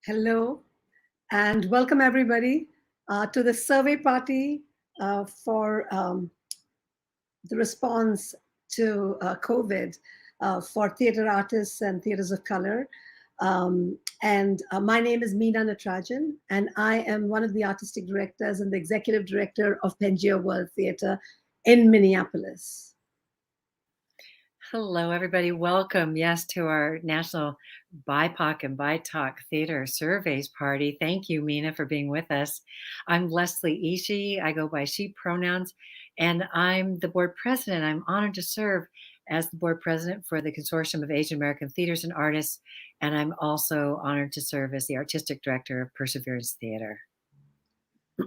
Hello, and welcome everybody to the survey party for the response to COVID for theater artists and theaters of color. My name is Meena Natarajan, and I am one of the artistic directors and the executive director of Pangea World Theatre in Minneapolis. Hello, everybody. Welcome, yes, to our National BIPOC and BITOC Theater Surveys Party. Thank you, Meena, for being with us. I'm Leslie Ishii. I go by she pronouns, and I'm the board president. I'm honored to serve as the board president for the Consortium of Asian American Theaters and Artists, and I'm also honored to serve as the artistic director of Perseverance Theater.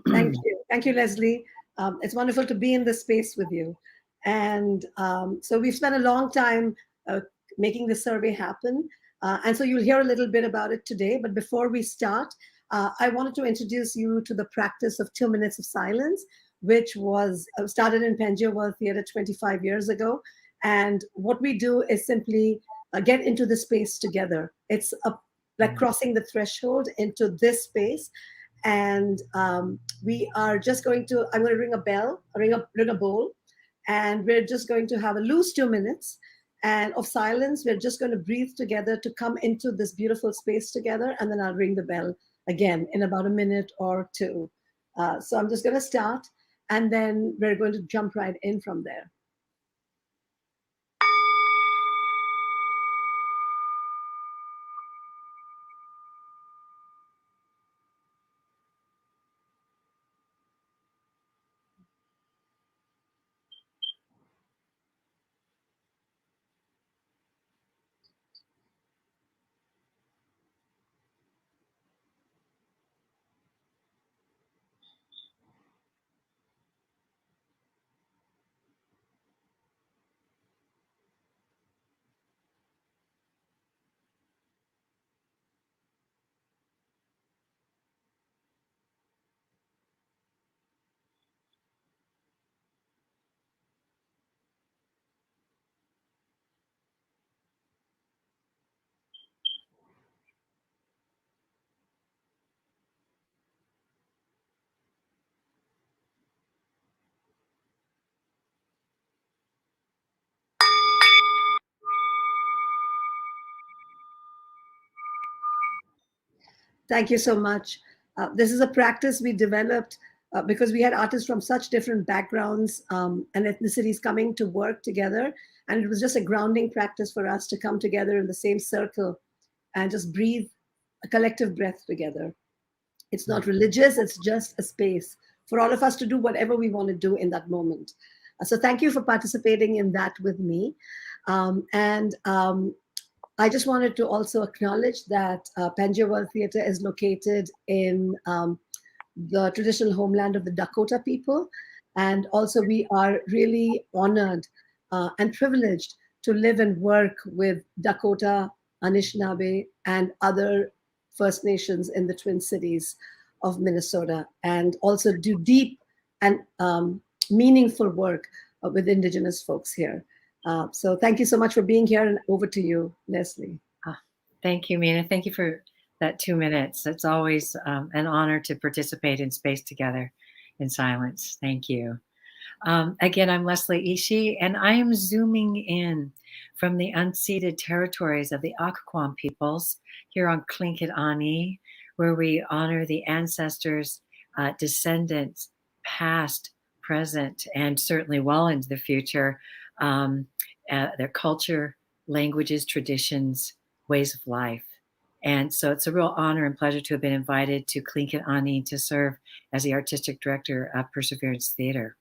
Thank you. Thank you, Leslie. It's wonderful to be in this space with you. And so we've spent a long time making this survey happen. And so you'll hear a little bit about it today. But before we start, I wanted to introduce you to the practice of 2 minutes of silence, which was started in Pangea World Theatre 25 years ago. And what we do is simply get into the space together. It's like crossing the threshold into this space. And we are just going to, I'm going to ring a bell, ring a bowl, and we're just going to have a loose 2 minutes and of silence. We're just going to breathe together to come into this beautiful space together, and then I'll ring the bell again in about a minute or two. So I'm just going to start, and then we're going to jump right in from there. Thank you so much. This is a practice we developed because we had artists from such different backgrounds and ethnicities coming to work together. And it was just a grounding practice for us to come together in the same circle and just breathe a collective breath together. It's not religious, it's just a space for all of us to do whatever we want to do in that moment. So thank you for participating in that with me. I just wanted to also acknowledge that Pangea World Theatre is located in the traditional homeland of the Dakota people. And also we are really honored and privileged to live and work with Dakota, Anishinaabe, and other First Nations in the Twin Cities of Minnesota, and also do deep and meaningful work with Indigenous folks here. So thank you so much for being here, and over to you, Leslie. Thank you, Meena. Thank you for that 2 minutes. It's always an honor to participate in space together in silence. Thank you. Again, I'm Leslie Ishii, and I am zooming in from the unceded territories of the Occoquan peoples here on Tlingit Ani, where we honor the ancestors, descendants, past, present, and certainly well into the future, their culture, languages, traditions, ways of life. And so it's a real honor and pleasure to have been invited to Tlingit Ani to serve as the artistic director of Perseverance Theater.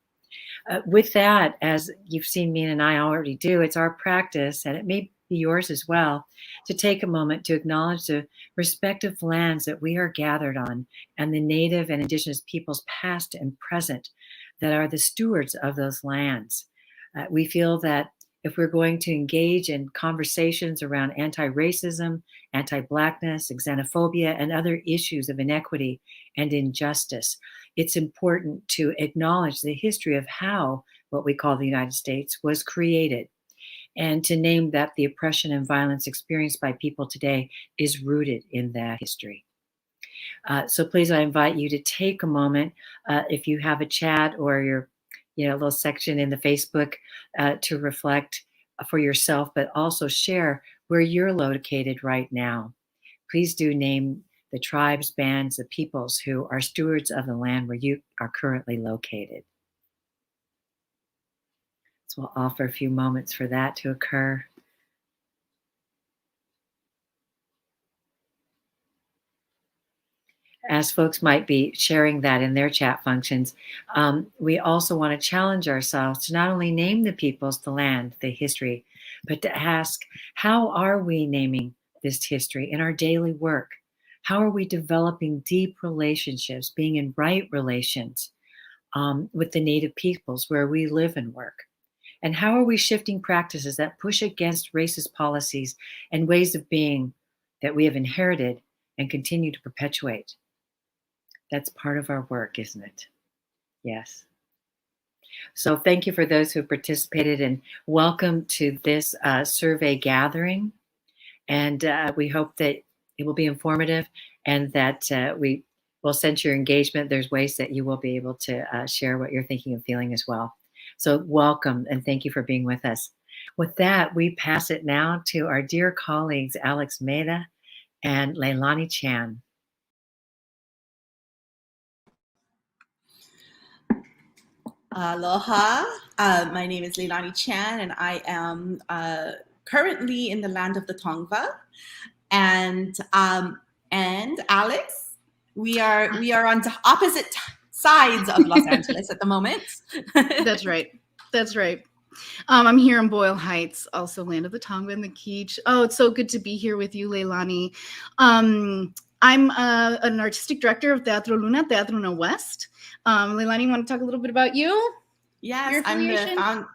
With that, as you've seen me and I already do, it's our practice, and it may be yours as well, to take a moment to acknowledge the respective lands that we are gathered on and the Native and Indigenous peoples past and present that are the stewards of those lands. We feel that if we're going to engage in conversations around anti-racism, anti-Blackness, xenophobia, and other issues of inequity and injustice, it's important to acknowledge the history of how what we call the United States was created, and to name that the oppression and violence experienced by people today is rooted in that history. So please, I invite you to take a moment, if you have a chat or your, little section in the Facebook, to reflect for yourself, but also share where you're located right now. Please do name the tribes, bands, the peoples who are stewards of the land where you are currently located. So we'll offer a few moments for that to occur. As folks might be sharing that in their chat functions, we also want to challenge ourselves to not only name the peoples, the land, the history, but to ask, how are we naming this history in our daily work? How are we developing deep relationships, being in right relations with the Native peoples where we live and work? And how are we shifting practices that push against racist policies and ways of being that we have inherited and continue to perpetuate? That's part of our work, isn't it? Yes. So thank you for those who participated, and welcome to this survey gathering. And we hope that it will be informative and that we will sense your engagement. There's ways that you will be able to share what you're thinking and feeling as well. So welcome, and thank you for being with us. With that, we pass it now to our dear colleagues, Alex Meda and Leilani Chan. Aloha. My name is Leilani Chan, and I am currently in the land of the Tongva. And Alex, we are on the opposite sides of Los Angeles at the moment. That's right. That's right. I'm here in Boyle Heights, also land of the Tongva and the Keech. Oh, it's so good to be here with you, Leilani. I'm an artistic director of Teatro Luna, Teatro Luna West. Leilani, you want to talk a little bit about you? Yes, I'm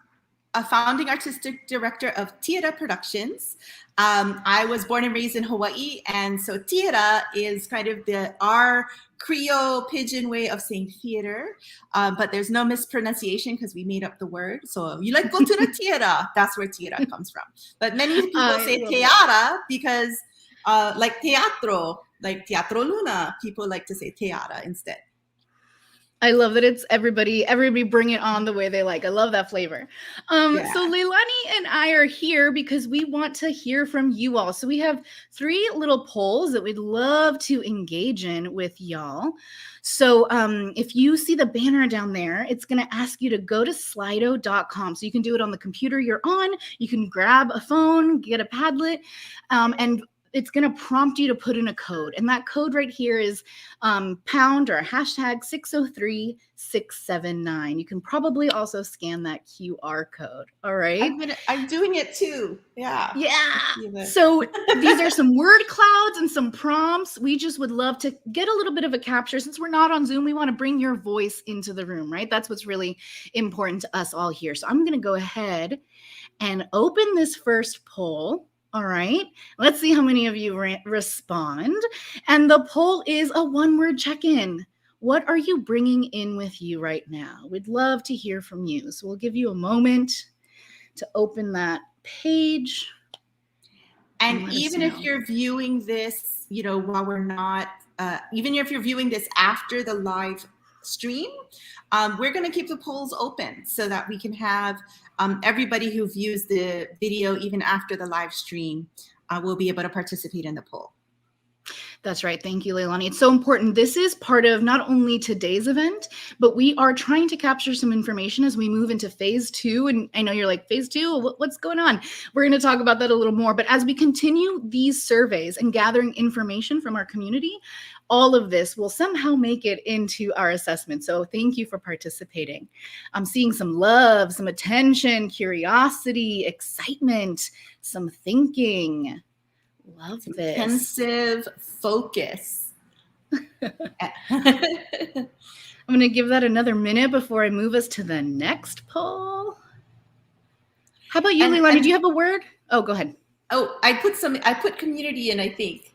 a founding artistic director of TeAda Productions. I was born and raised in Hawaii, and so TeAda is kind of our Creole pidgin way of saying theater, but there's no mispronunciation because we made up the word. So you go to the TeAda, that's where TeAda comes from. But many people say TeAda because like teatro, like Teatro Luna, people like to say TeAda instead. I love that it's everybody bring it on the way they like. I love that flavor. Yeah. So Leilani and I are here because we want to hear from you all. So we have 3 little polls that we'd love to engage in with y'all. So if you see the banner down there, it's going to ask you to go to slido.com. So you can do it on the computer you're on. You can grab a phone, get a Padlet, and it's going to prompt you to put in a code. And that code right here is pound or hashtag 603679. You can probably also scan that QR code. All right. I'm doing it too. Yeah. Yeah. So these are some word clouds and some prompts. We just would love to get a little bit of a capture. Since we're not on Zoom, we want to bring your voice into the room, right? That's what's really important to us all here. So I'm going to go ahead and open this first poll. All right, let's see how many of you respond. And the poll is a 1-word check-in. What are you bringing in with you right now? We'd love to hear from you. So we'll give you a moment to open that page. And even if you're viewing this, while we're not, even if you're viewing this after the live stream, we're going to keep the polls open so that we can have everybody who views the video, even after the live stream, will be able to participate in the poll. That's right. Thank you, Leilani. It's so important. This is part of not only today's event, but we are trying to capture some information as we move into phase 2. And I know you're like, phase 2, what's going on? We're going to talk about that a little more. But as we continue these surveys and gathering information from our community, all of this will somehow make it into our assessment. So thank you for participating. I'm seeing some love, some attention, curiosity, excitement, some thinking. Love this. Intensive focus. I'm going to give that another minute before I move us to the next poll. How about you, Leilani? Do you have a word? Oh, go ahead. Oh, I put community in, I think.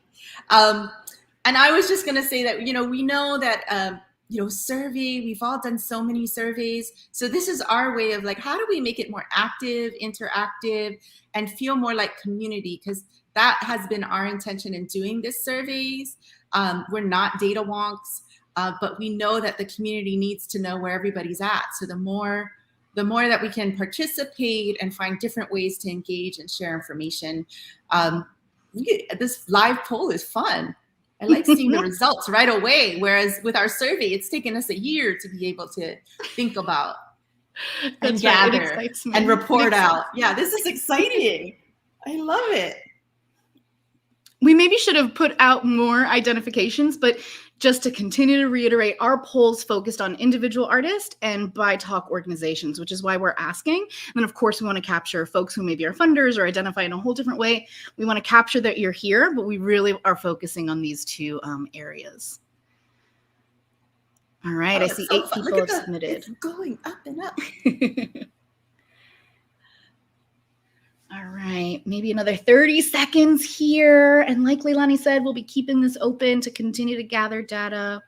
And I was just going to say that, we know that survey. We've all done so many surveys. So this is our way of like, how do we make it more active, interactive, and feel more like community? Because that has been our intention in doing this surveys. We're not data wonks, but we know that the community needs to know where everybody's at. So the more that we can participate and find different ways to engage and share information, this live poll is fun. I like seeing the results right away. Whereas with our survey, it's taken us a year to be able to think about and gather and report out. Yeah, this is exciting. I love it. We maybe should have put out more identifications, but just to continue to reiterate, our polls focused on individual artists and BIPOC organizations, which is why we're asking. And then, of course, we want to capture folks who maybe are funders or identify in a whole different way. We want to capture that you're here, but we really are focusing on these two areas. All right, I see 8 people have submitted. It's going up and up. All right, maybe another 30 seconds here. And like Leilani said, we'll be keeping this open to continue to gather data.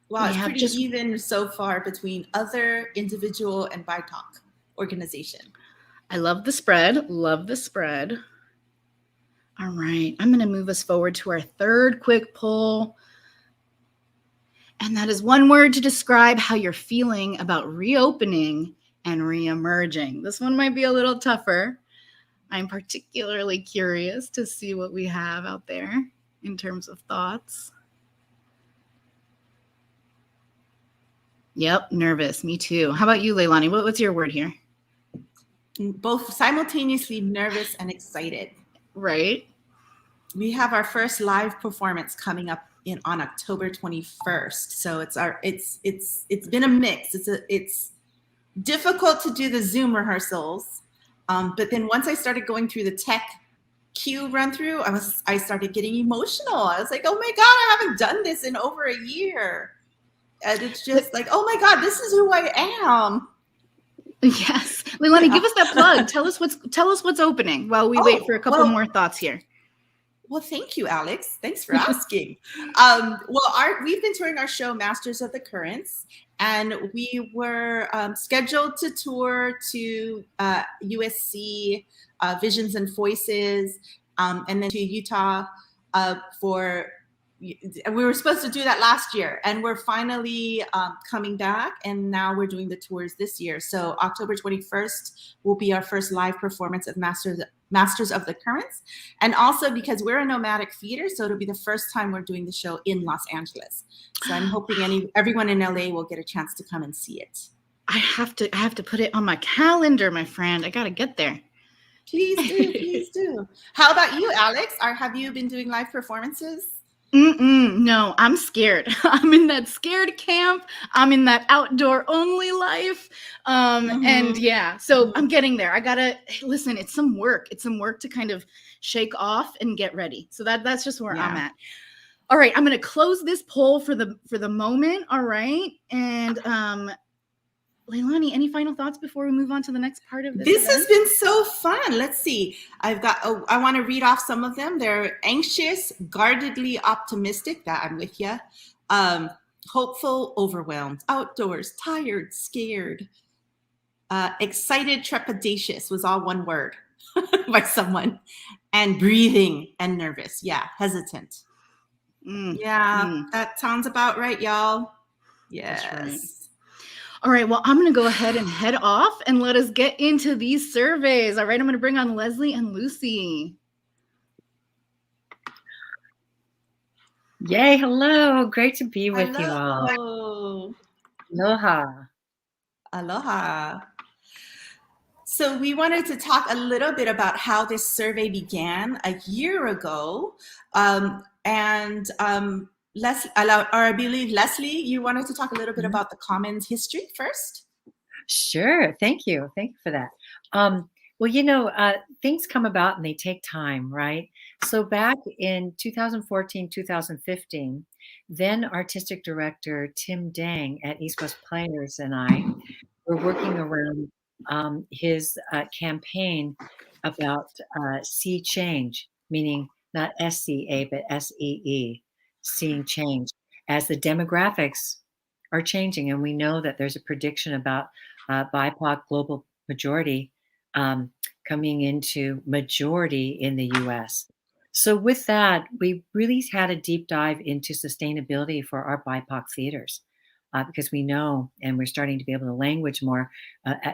Wow, it's pretty even so far between other individual and BIPOC organization. I love the spread, love the spread. All right, I'm gonna move us forward to our third quick poll. And that is one word to describe how you're feeling about reopening and re-emerging. This one might be a little tougher. I'm particularly curious to see what we have out there in terms of thoughts. Yep, nervous. Me too. How about you, Leilani? What's your word here? Both simultaneously nervous and excited. Right. We have our first live performance coming up on October 21st. So it's been a mix. It's difficult to do the Zoom rehearsals, but then once I started going through the tech cue run through, I started getting emotional. I was like, oh my God, I haven't done this in over a year, and it's just like, oh my God, this is who I am. Yes, Leilani, give us that plug. Tell us what's opening while we wait for a couple more thoughts here. Well, thank you, Alex. Thanks for asking. We've been touring our show, Masters of the Currents, and we were scheduled to tour to USC, Visions and Voices, and then to Utah we were supposed to do that last year, and we're finally coming back, and now we're doing the tours this year. So October 21st will be our first live performance of Masters of the Currents, and also because we're a nomadic theater, so it'll be the first time we're doing the show in Los Angeles. So I'm hoping everyone in LA will get a chance to come and see it. I have to put it on my calendar, my friend. I gotta get there. Please do, please do. How about you, Alex? Have you been doing live performances? No, I'm scared. I'm in that scared camp. I'm in that outdoor only life. And yeah, so I'm getting there. I gotta listen. It's some work. It's some work to kind of shake off and get ready. So that's just where I'm at. All right, I'm gonna close this poll for the moment. All right, and Leilani, any final thoughts before we move on to the next part of this? This has been so fun. Let's see. I want to read off some of them. They're anxious, guardedly optimistic. That I'm with you. Hopeful, overwhelmed, outdoors, tired, scared, excited, trepidatious was all one word by someone, and breathing and nervous. Yeah, hesitant. That sounds about right, y'all. Yes. That's right. All right, well, I'm going to go ahead and head off and let us get into these surveys. All right, I'm going to bring on Leslie and Lucy. Yay, hello. Great to be with you all. Aloha. Aloha. So we wanted to talk a little bit about how this survey began a year ago. I believe, Leslie, you wanted to talk a little bit about the Commons history first? Sure. Thank you. Thank you for that. Well, things come about and they take time, right? So back in 2014, 2015, then artistic director Tim Dang at East West Players and I were working around his campaign about see change, meaning not SCA, but SEE. Seeing change. as the demographics are changing, and we know that there's a prediction about BIPOC global majority coming into majority in the US. So with that, we really had a deep dive into sustainability for our BIPOC theaters because we know, and we're starting to be able to language more,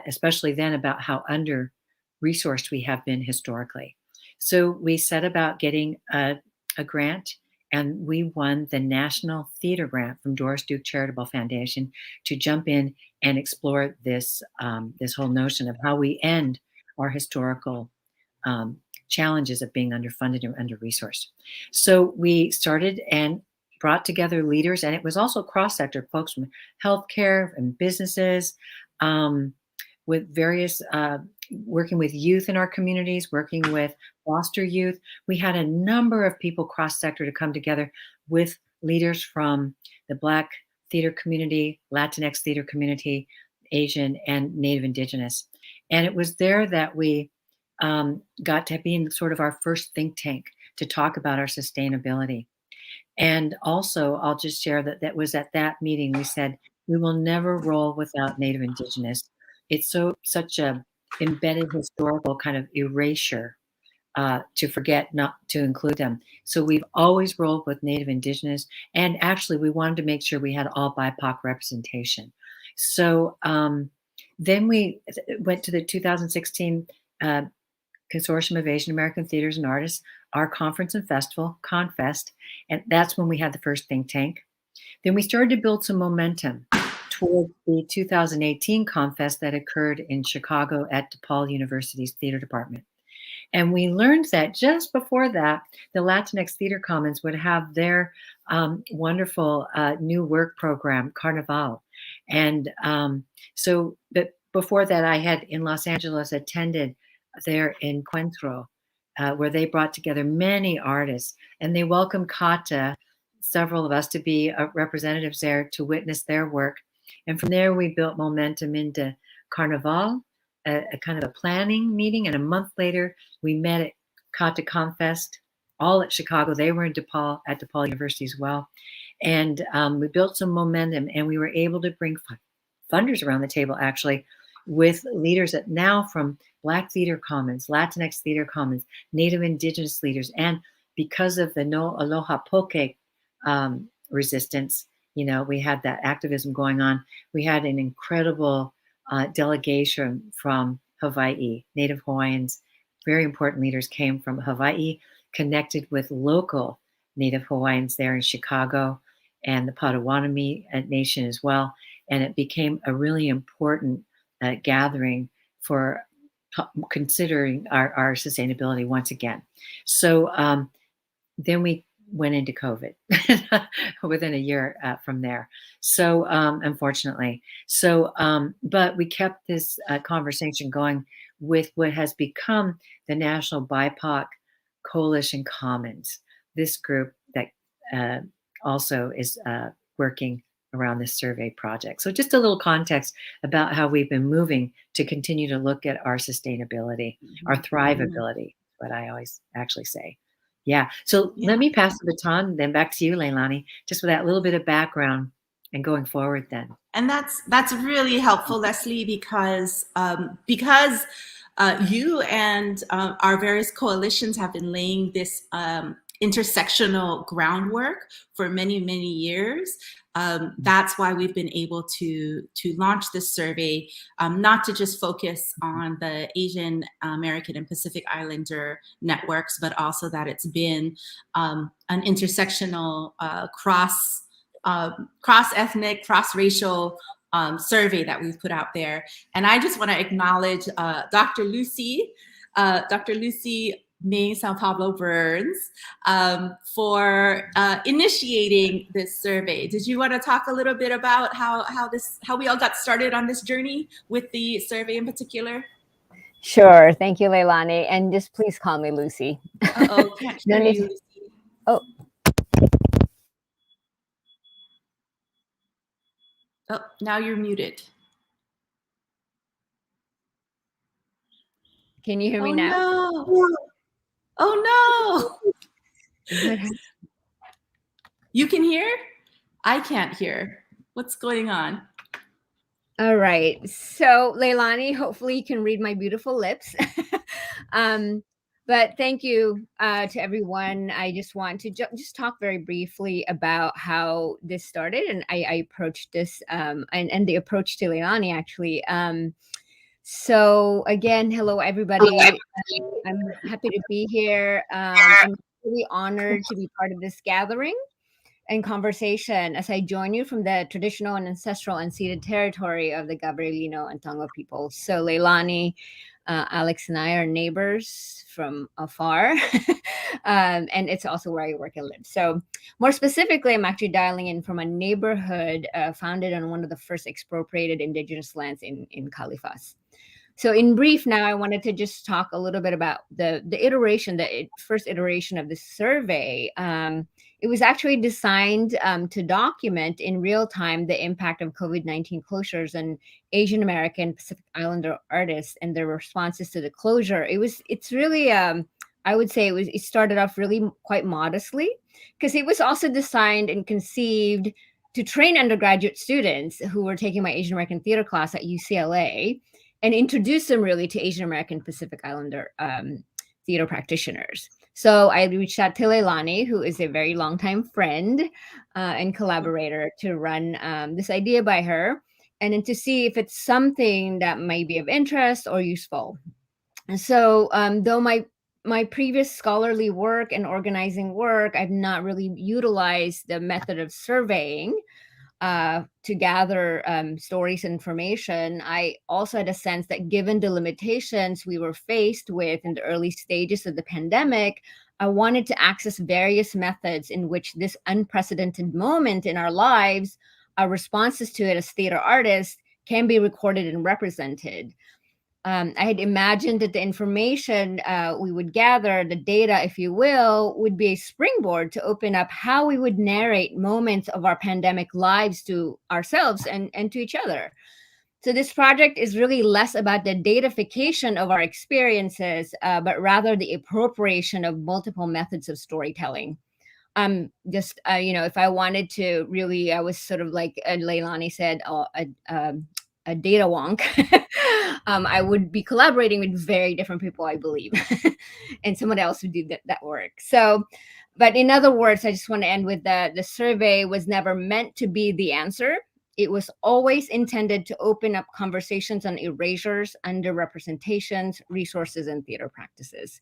especially then about how under-resourced we have been historically. So we set about getting a grant, and we won the National Theater Grant from Doris Duke Charitable Foundation to jump in and explore this this whole notion of how we end our historical challenges of being underfunded or under-resourced. So we started and brought together leaders, and it was also cross-sector folks from healthcare and businesses, with various working with youth in our communities, working with foster youth. We had a number of people cross-sector to come together with leaders from the Black theater community, Latinx theater community, Asian, and Native Indigenous. And it was there that we got to be in sort of our first think tank to talk about our sustainability. And also, I'll just share that that was at that meeting, we said, we will never roll without Native Indigenous. It's such a embedded historical kind of erasure to forget not to include them. So we've always rolled with Native Indigenous, and actually we wanted to make sure we had all BIPOC representation. So then we went to the 2016 Consortium of Asian American Theaters and Artists, our conference and festival, ConFest, and that's when we had the first think tank. Then we started to build some momentum toward the 2018 ConFest that occurred in Chicago at DePaul University's theater department. And we learned that just before that, the Latinx Theater Commons would have their wonderful new work program, Carnival. And but before that, I had in Los Angeles attended their Encuentro, where they brought together many artists, and they welcomed Kata, several of us, to be representatives there to witness their work. And from there, we built momentum into Carnival, a kind of a planning meeting. And a month later, we met at Kata ConFest, all at Chicago. They were in DePaul, at DePaul University as well. And we built some momentum, and we were able to bring funders around the table, actually, with leaders that now from Black Theater Commons, Latinx Theater Commons, Native Indigenous leaders. And because of the No Aloha Poke resistance, you know, we had that activism going on. We had an incredible delegation from Hawaii, Native Hawaiians. Very important leaders came from Hawaii, connected with local Native Hawaiians there in Chicago and the Potawatomi Nation as well. And it became a really important gathering for considering our sustainability once again. So then we went into COVID within a year from there. So unfortunately, but we kept this conversation going with what has become the National BIPOC Coalition Commons, this group that also is working around this survey project. So just a little context about how we've been moving to continue to look at our sustainability, our thrivability, what I always actually say. Yeah. So let me pass the baton then back to you, Leilani, just with that little bit of background and going forward then. And that's really helpful, Leslie, because you and our various coalitions have been laying this intersectional groundwork for many, many years. That's why we've been able to launch this survey, not to just focus on the Asian American and Pacific Islander networks, but also that it's been an intersectional, cross-ethnic, cross-racial survey that we've put out there. And I just want to acknowledge Dr. Lucy May Sao Pablo Burns for initiating this survey. Did you want to talk a little bit about how we all got started on this journey with the survey in particular? Sure. Thank you, Leilani. And just please call me Lucy. Uh-oh, can't hear you, Lucy. Oh. Oh, now you're muted. Can you hear me now? No. Oh no! You can hear? I can't hear. What's going on? All right. So, Leilani, hopefully you can read my beautiful lips. But thank you to everyone. I just want to just talk very briefly about how this started, and I approached this and the approach to Leilani actually. So again, hello everybody. I'm happy to be here. I'm really honored to be part of this gathering and conversation as I join you from the traditional and ancestral unceded territory of the Gabrielino and Tonga people. So Leilani, Alex and I are neighbors from afar. And it's also where I work and live. So more specifically, I'm actually dialing in from a neighborhood founded on one of the first expropriated indigenous lands in Califas. So in brief now, I wanted to just talk a little bit about the first iteration of the survey. It was actually designed to document in real time the impact of COVID-19 closures on Asian American Pacific Islander artists and their responses to the closure. It's really, I would say it started off really quite modestly, because it was also designed and conceived to train undergraduate students who were taking my Asian American theater class at UCLA and introduce them really to Asian American Pacific Islander theater practitioners. So I reached out to Leilani, who is a very longtime friend and collaborator, to run this idea by her and then to see if it's something that might be of interest or useful. And so though my previous scholarly work and organizing work, I've not really utilized the method of surveying to gather stories and information. I also had a sense that given the limitations we were faced with in the early stages of the pandemic, I wanted to access various methods in which this unprecedented moment in our lives, our responses to it as theater artists, can be recorded and represented. I had imagined that the information we would gather, the data, if you will, would be a springboard to open up how we would narrate moments of our pandemic lives to ourselves and to each other. So this project is really less about the datafication of our experiences, but rather the appropriation of multiple methods of storytelling. Just, if I wanted to really, I was sort of like Leilani said, a data wonk. I would be collaborating with very different people, I believe, and someone else who did that work. So, but in other words, I just want to end with the survey was never meant to be the answer. It was always intended to open up conversations on erasures, underrepresentations, resources, and theater practices.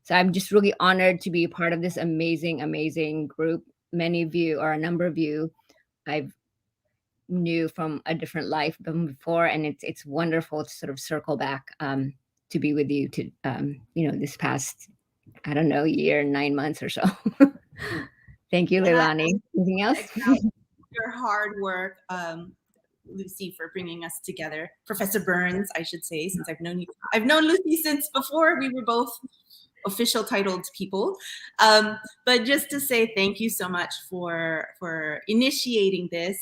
So I'm just really honored to be a part of this amazing, amazing group. Many of you, or a number of you, I've knew from a different life than before, and it's wonderful to sort of circle back to be with you to this past, I don't know, year, 9 months or so. Thank you, Leilani. Anything else? Your hard work, Lucy, for bringing us together. Professor Burns, I should say, since I've known you. I've known Lucy since before we were both official titled people. But just to say thank you so much for initiating this.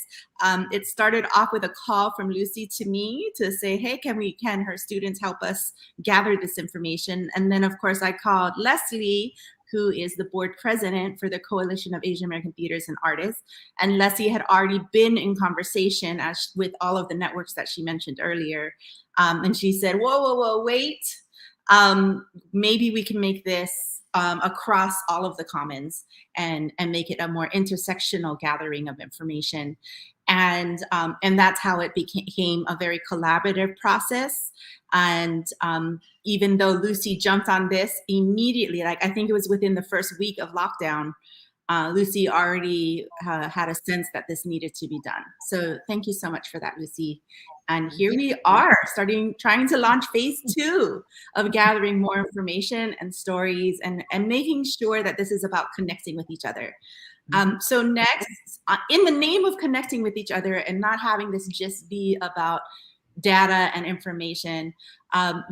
It started off with a call from Lucy to me to say, hey, can her students help us gather this information? And then of course I called Leslie, who is the board president for the Coalition of Asian American Theaters and Artists. And Leslie had already been in conversation with all of the networks that she mentioned earlier. And she said, whoa, wait. Maybe we can make this across all of the commons and make it a more intersectional gathering of information. And that's how it became a very collaborative process. And even though Lucy jumped on this immediately, like I think it was within the first week of lockdown, Lucy already had a sense that this needed to be done. So thank you so much for that, Lucy. And here we are trying to launch phase 2 of gathering more information and stories and making sure that this is about connecting with each other. So next, in the name of connecting with each other and not having this just be about data and information,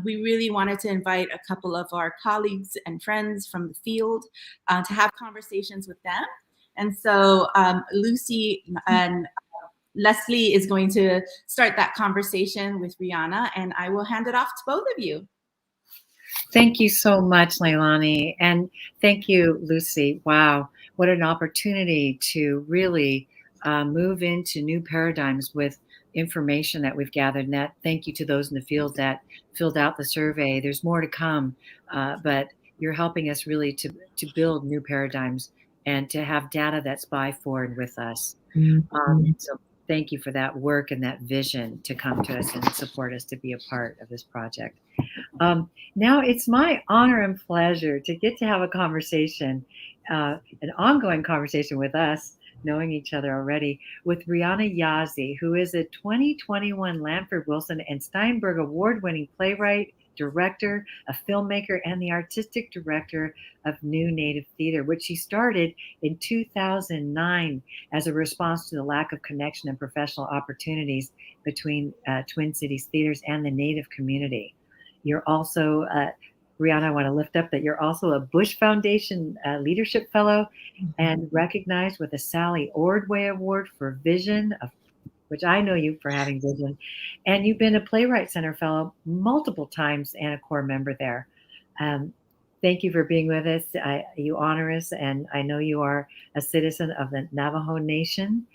we really wanted to invite a couple of our colleagues and friends from the field to have conversations with them. And so Lucy and Leslie is going to start that conversation with Rhiana, and I will hand it off to both of you. Thank you so much, Leilani. And thank you, Lucy. Wow, what an opportunity to really move into new paradigms with information that we've gathered. And that, thank you to those in the field that filled out the survey. There's more to come, but you're helping us really to build new paradigms and to have data that's buy forward with us. So thank you for that work and that vision to come to us and support us to be a part of this project. Now it's my honor and pleasure to get to have a conversation, an ongoing conversation with us, knowing each other already, with Rhiana Yazzie, who is a 2021 Lanford Wilson and Steinberg award-winning playwright, director, a filmmaker, and the artistic director of New Native Theater, which she started in 2009 as a response to the lack of connection and professional opportunities between Twin Cities theaters and the Native community. You're also, Rhiana, I want to lift up that you're also a Bush Foundation Leadership Fellow and recognized with a Sally Ordway Award for Vision, which I know you for having vision. And you've been a Playwright Center Fellow multiple times and a core member there. Thank you for being with us. You honor us, and I know you are a citizen of the Navajo Nation.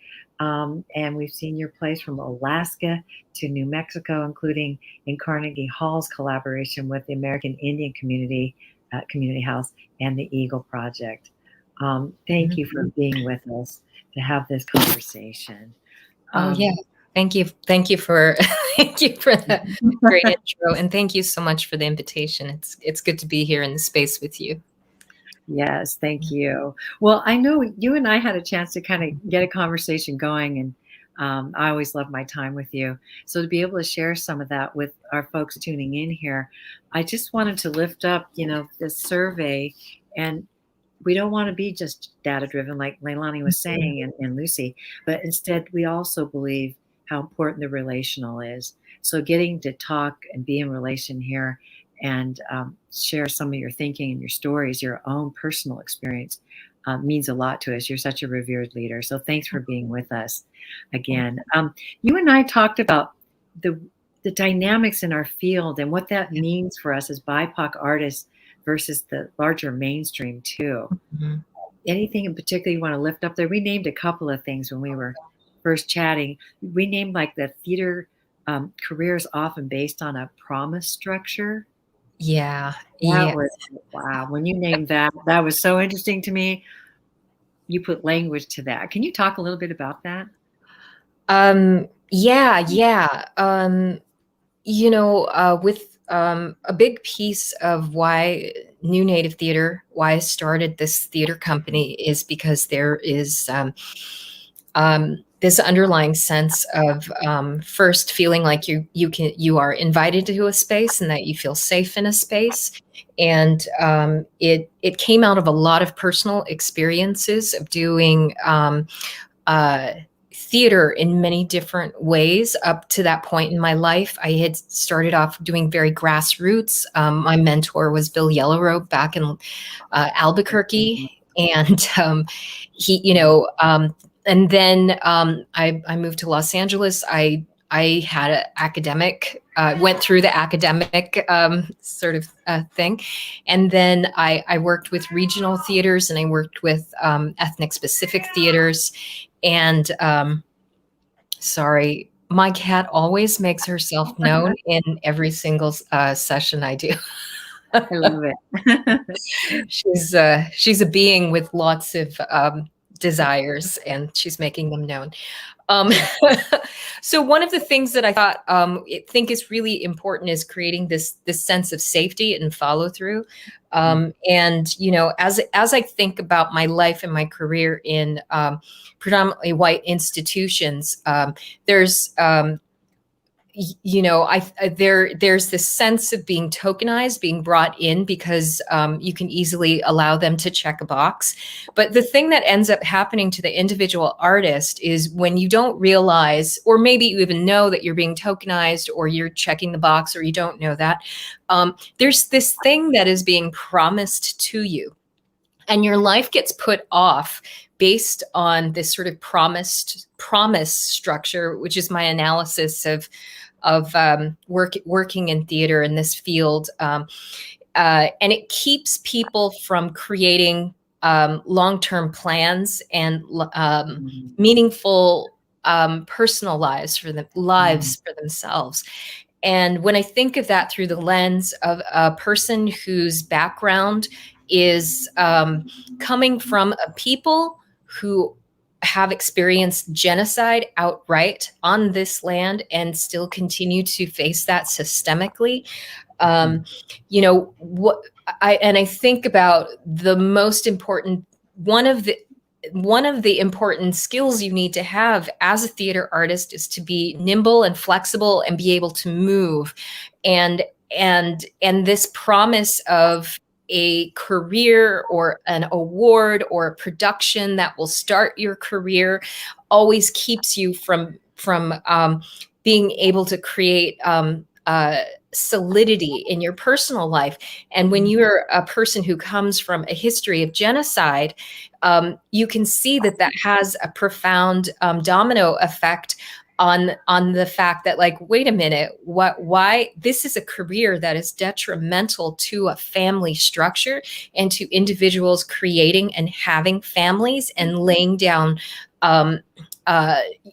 And we've seen your plays from Alaska to New Mexico, including in Carnegie Hall's collaboration with the American Indian Community House and the Eagle Project. Thank you for being with us to have this conversation. Yeah, thank you for thank you for that great intro, and thank you so much for the invitation. It's good to be here in the space with you. Yes, thank you. Well, I know you and I had a chance to kind of get a conversation going, and I always love my time with you. So to be able to share some of that with our folks tuning in here, I just wanted to lift up, this survey, and we don't want to be just data driven like Leilani was saying and Lucy, but instead we also believe how important the relational is. So getting to talk and be in relation here and share some of your thinking and your stories, your own personal experience means a lot to us. You're such a revered leader. So thanks for being with us again. You and I talked about the dynamics in our field and what that means for us as BIPOC artists versus the larger mainstream too. Anything in particular you want to lift up there? We named a couple of things when we were first chatting. We named like the theater careers often based on a promise structure. Yeah. Wow. When you named that was so interesting to me. You put language to that. Can you talk a little bit about that? With a big piece of why New Native Theater, why I started this theater company, is because there is this underlying sense of first feeling like you are invited to a space and that you feel safe in a space. And it came out of a lot of personal experiences of doing theater in many different ways. Up to that point in my life, I had started off doing very grassroots. My mentor was Bill Yellowrobe back in Albuquerque, and he, and then I moved to Los Angeles. I had an academic, went through the academic sort of thing. And then I worked with regional theaters, and I worked with ethnic specific theaters. And sorry, my cat always makes herself known in every single session I do. I love it. She's a being with lots of desires, and she's making them known. So one of the things that I think is really important is creating this sense of safety and follow through. And as I think about my life and my career in predominantly white institutions, there's there's this sense of being tokenized, being brought in because you can easily allow them to check a box. But the thing that ends up happening to the individual artist is when you don't realize, or maybe you even know that you're being tokenized, or you're checking the box, or you don't know that, there's this thing that is being promised to you, and your life gets put off based on this sort of promise structure, which is my analysis of working in theater in this field. And it keeps people from creating long-term plans and meaningful personal lives for themselves. And when I think of that through the lens of a person whose background is coming from a people who have experienced genocide outright on this land and still continue to face that systemically, you know, I think about the most important, one of the important skills you need to have as a theater artist is to be nimble and flexible and be able to move. And this promise of a career or an award or a production that will start your career always keeps you from being able to create solidity in your personal life. And when you're a person who comes from a history of genocide, you can see that has a profound domino effect on the fact that, like, wait a minute, why this is a career that is detrimental to a family structure and to individuals creating and having families and laying down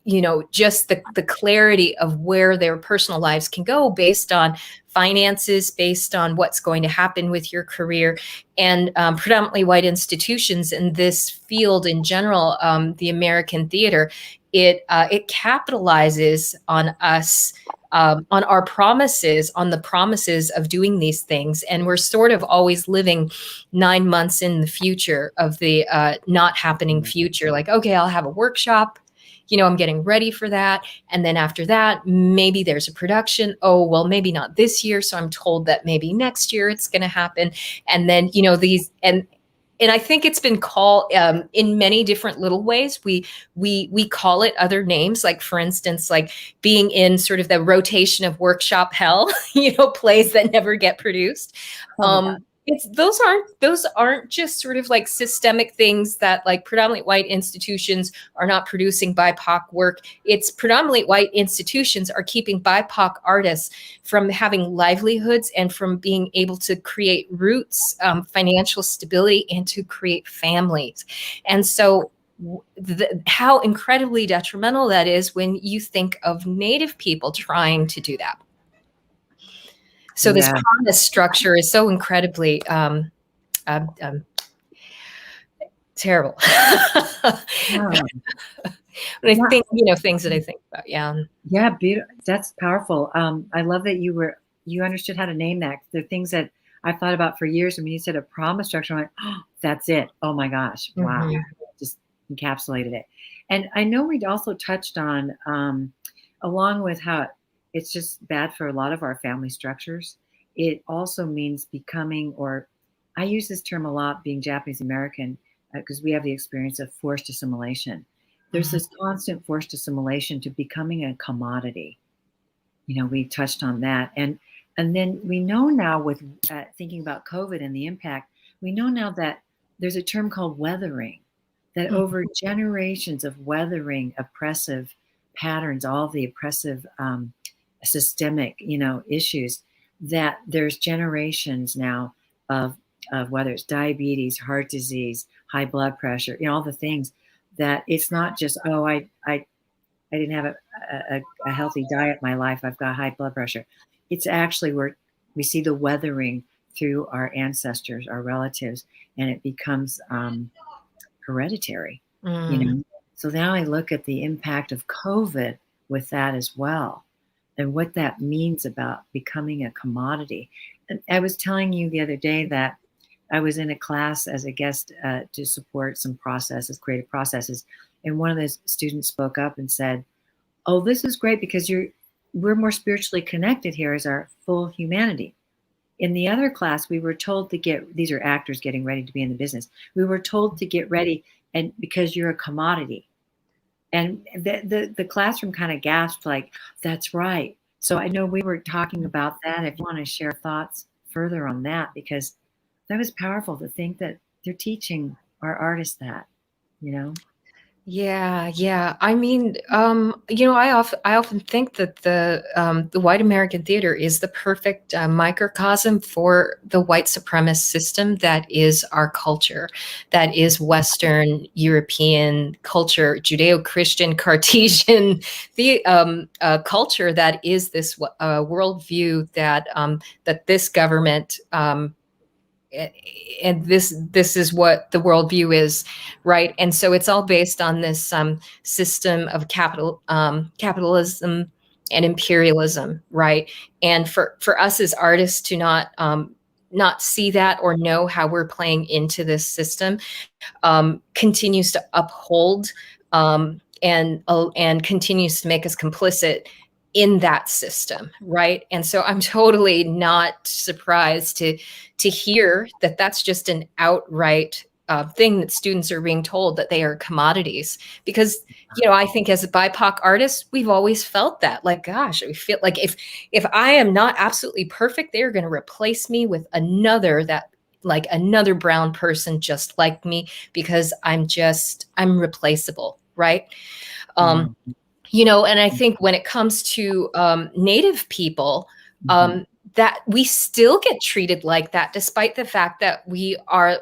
you know, just the clarity of where their personal lives can go based on finances, based on what's going to happen with your career. And predominantly white institutions in this field in general, the American theater, it capitalizes on us, on our promises, on the promises of doing these things. And we're sort of always living 9 months in the future of the not happening future. Like, okay, I'll have a workshop. You know, I'm getting ready for that. And then after that, maybe there's a production. Oh, well, maybe not this year. So I'm told that maybe next year it's going to happen. And then, you know, and I think it's been called in many different little ways. We call it other names, like, for instance, like being in sort of the rotation of workshop hell, you know, plays that never get produced. Those aren't just sort of like systemic things that, like, predominantly white institutions are not producing BIPOC work. It's predominantly white institutions are keeping BIPOC artists from having livelihoods and from being able to create roots, financial stability, and to create families. And so how incredibly detrimental that is when you think of Native people trying to do that. So this promise structure is so incredibly terrible. When I think, you know, things that I think about, yeah, beautiful. That's powerful. I love that you understood how to name that. The things that I've thought about for years. And when you said a promise structure, I'm like, oh, that's it. Oh my gosh, wow, just encapsulated it. And I know we'd also touched on, along with how it's just bad for a lot of our family structures, it also means becoming, or I use this term a lot, being Japanese American, because we have the experience of forced assimilation. There's this constant forced assimilation to becoming a commodity. You know, we touched on that. And then we know now, with thinking about COVID and the impact, we know now that there's a term called weathering, that over generations of weathering oppressive patterns, all the oppressive systemic, you know, issues, that there's generations now of whether it's diabetes, heart disease, high blood pressure, you know, all the things, that it's not just, oh, I didn't have a healthy diet in my life, I've got high blood pressure. It's actually where we see the weathering through our ancestors, our relatives, and it becomes hereditary, you know. So now I look at the impact of COVID with that as well, and what that means about becoming a commodity. And I was telling you the other day that I was in a class as a guest to support some processes, creative processes. And one of the students spoke up and said, oh, this is great because we're more spiritually connected here as our full humanity. In the other class, we were told to these are actors getting ready to be in the business. We were told to get ready, and because you're a commodity. And the classroom kind of gasped, like, that's right. So I know we were talking about that. If you want to share thoughts further on that, because that was powerful to think that they're teaching our artists that, you know? Yeah. I mean, I often think that the white American theater is the perfect microcosm for the white supremacist system that is our culture, that is Western European culture, Judeo-Christian Cartesian the culture that is this worldview that that this government. And this is what the worldview is, right? And so it's all based on this system of capitalism and imperialism, right? And for us as artists to not see that or know how we're playing into this system continues to uphold and continues to make us complicit in that system, right? And so I'm totally not surprised to hear that that's just an outright thing that students are being told, that they are commodities. Because I think as a BIPOC artist, we've always felt that, like, gosh, we feel like if I am not absolutely perfect, they're going to replace me with another brown person just like me, because I'm replaceable, right? And I think when it comes to Native people, that we still get treated like that, despite the fact that we are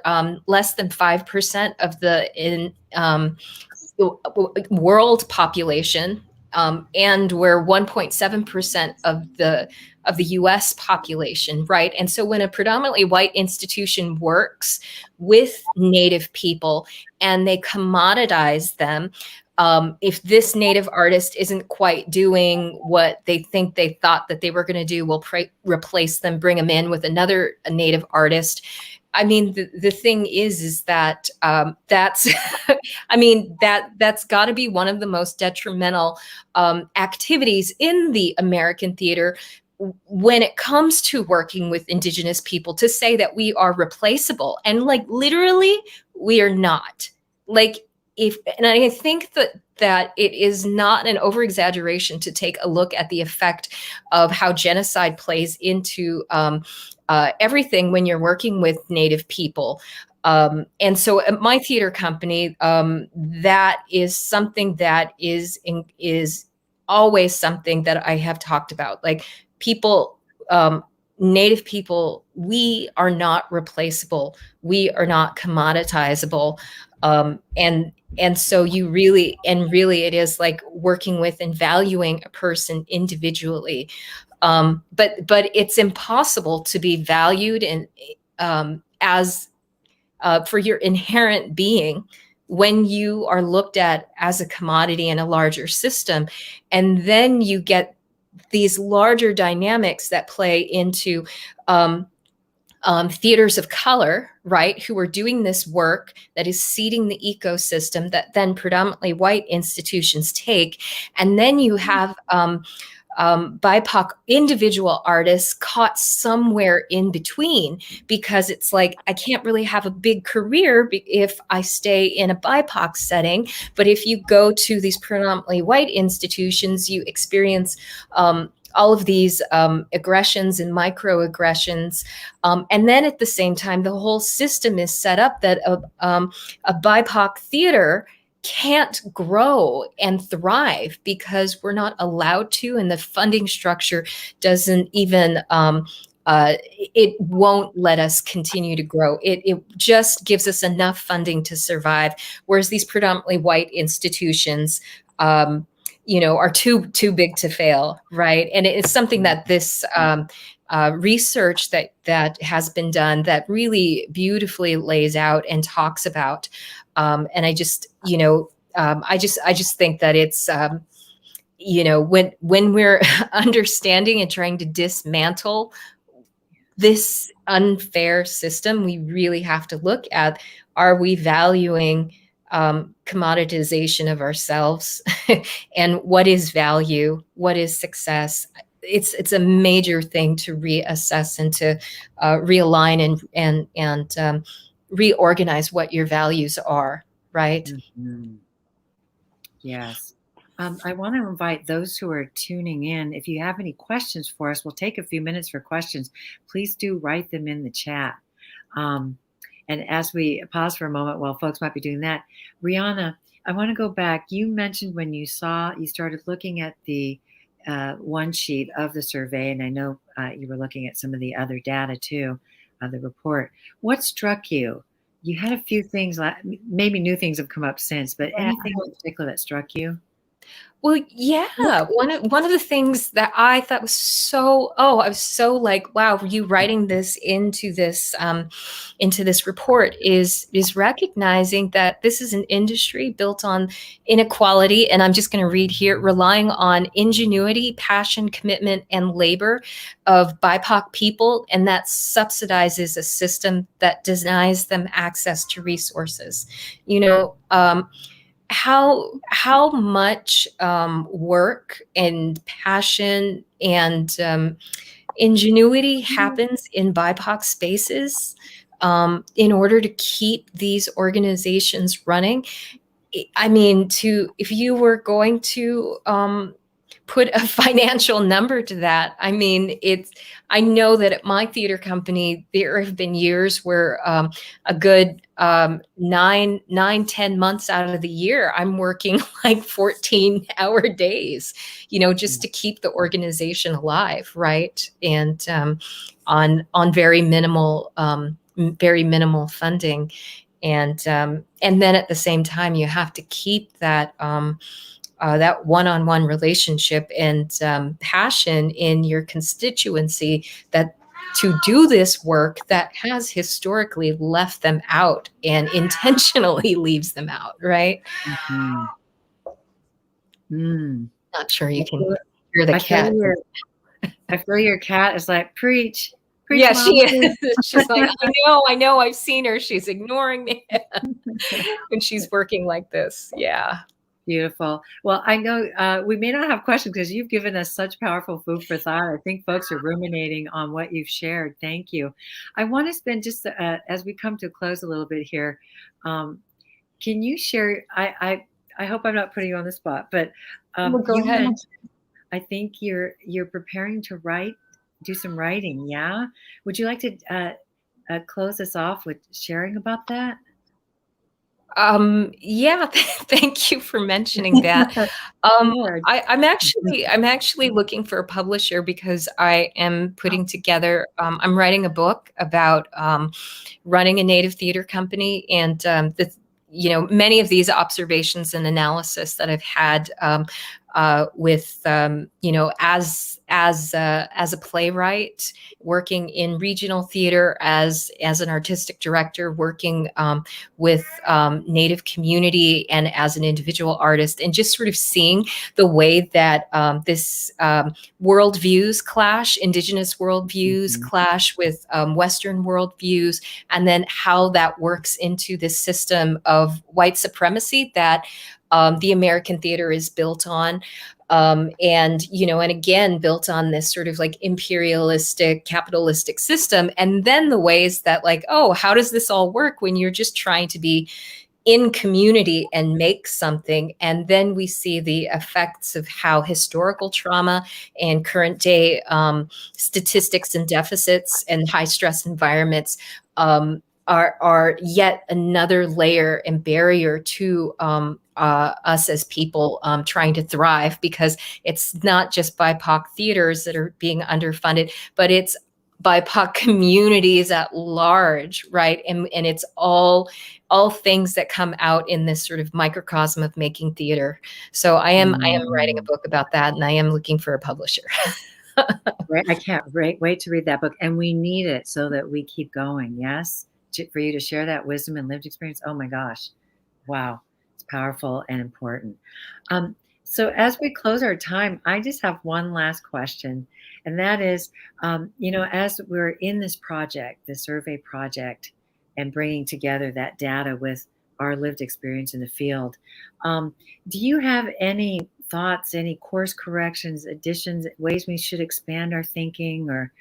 less than 5% of the world population, and we're 1.7% of the U.S. population, right? And so when a predominantly white institution works with Native people and they commoditize them, if this Native artist isn't quite doing what they think they thought that they were going to do, we'll replace them, bring them in with another Native artist. I mean, the thing is that that's, I mean, that's got to be one of the most detrimental activities in the American theater when it comes to working with Indigenous people, to say that we are replaceable. And like, literally, we are not. Like, and I think that it is not an over-exaggeration to take a look at the effect of how genocide plays into everything when you're working with Native people. And so at my theater company, that is something that is always something that I have talked about. Like, people, Native people, we are not replaceable. We are not commoditizable. And so really it is like working with and valuing a person individually. But it's impossible to be valued and as for your inherent being when you are looked at as a commodity in a larger system. And then you get these larger dynamics that play into theaters of color, right, who are doing this work that is seeding the ecosystem that then predominantly white institutions take. And then you have BIPOC individual artists caught somewhere in between, because it's like, I can't really have a big career if I stay in a BIPOC setting. But if you go to these predominantly white institutions, you experience all of these aggressions and microaggressions. And then at the same time, the whole system is set up that a BIPOC theater can't grow and thrive because we're not allowed to, and the funding structure doesn't even, it won't let us continue to grow. It just gives us enough funding to survive, whereas these predominantly white institutions, are too big to fail, right? And it's something that this research that has been done that really beautifully lays out and talks about. And I just think that it's when we're understanding and trying to dismantle this unfair system, we really have to look at, are we valuing commoditization of ourselves and what is value, what is success? It's a major thing to reassess and to realign and reorganize what your values are, right? Mm-hmm. Yes. I want to invite those who are tuning in, if you have any questions for us, we'll take a few minutes for questions. Please do write them in the chat. And as we pause for a moment while folks might be doing that, Rhiana, I want to go back. You mentioned when you started looking at the one sheet of the survey, and I know you were looking at some of the other data too, the report. What struck you? You had a few things, maybe new things have come up since, but anything in particular that struck you? Well, yeah. One of the things that I thought was I was so like, wow, you writing this into this report is recognizing that this is an industry built on inequality. And I'm just going to read here, relying on ingenuity, passion, commitment, and labor of BIPOC people. And that subsidizes a system that denies them access to resources. You know, how much work and passion and ingenuity happens in BIPOC spaces in order to keep these organizations running. I mean, if you were going to put a financial number to that, I mean, I know that at my theater company, there have been years where a good 10 months out of the year, I'm working like 14-hour days, just to keep the organization alive, right? And on very minimal funding. And then at the same time, you have to keep that that one-on-one relationship and passion in your constituency that to do this work that has historically left them out and intentionally leaves them out, right? Mm-hmm. Not sure you can hear the cat. I feel your cat is like, preach. Yeah, Mom. she is. She's like, I know, I've seen her. She's ignoring me when she's working like this. Yeah. Beautiful. Well, I know we may not have questions because you've given us such powerful food for thought. I think folks are ruminating on what you've shared. Thank you. I want to spend just as we come to a close a little bit here. Can you share? I hope I'm not putting you on the spot, but go ahead. I think you're preparing to do some writing. Yeah. Would you like to close us off with sharing about that? Yeah, thank you for mentioning that. I'm actually looking for a publisher because I am putting together, I'm writing a book about running a Native theater company, and many of these observations and analysis that I've had with as a playwright working in regional theater, as an artistic director working with Native community, and as an individual artist, and just sort of seeing the way that this worldviews clash, Indigenous worldviews clash with Western worldviews, and then how that works into this system of white supremacy that the American theater is built on. And again, built on this sort of like imperialistic, capitalistic system. And then the ways that like, oh, how does this all work when you're just trying to be in community and make something? And then we see the effects of how historical trauma and current day statistics and deficits and high stress environments are yet another layer and barrier to us as people trying to thrive, because it's not just BIPOC theaters that are being underfunded, but it's BIPOC communities at large, right? And it's all things that come out in this sort of microcosm of making theater. So I am writing a book about that, and I am looking for a publisher. Right. I can't wait to read that book, and we need it so that we keep going. Yes. For you to share that wisdom and lived experience. Oh my gosh. Wow. It's powerful and important. So as we close our time, I just have one last question. And that is, as we're in this project, the survey project, and bringing together that data with our lived experience in the field, do you have any thoughts, any course corrections, additions, ways we should expand our thinking, or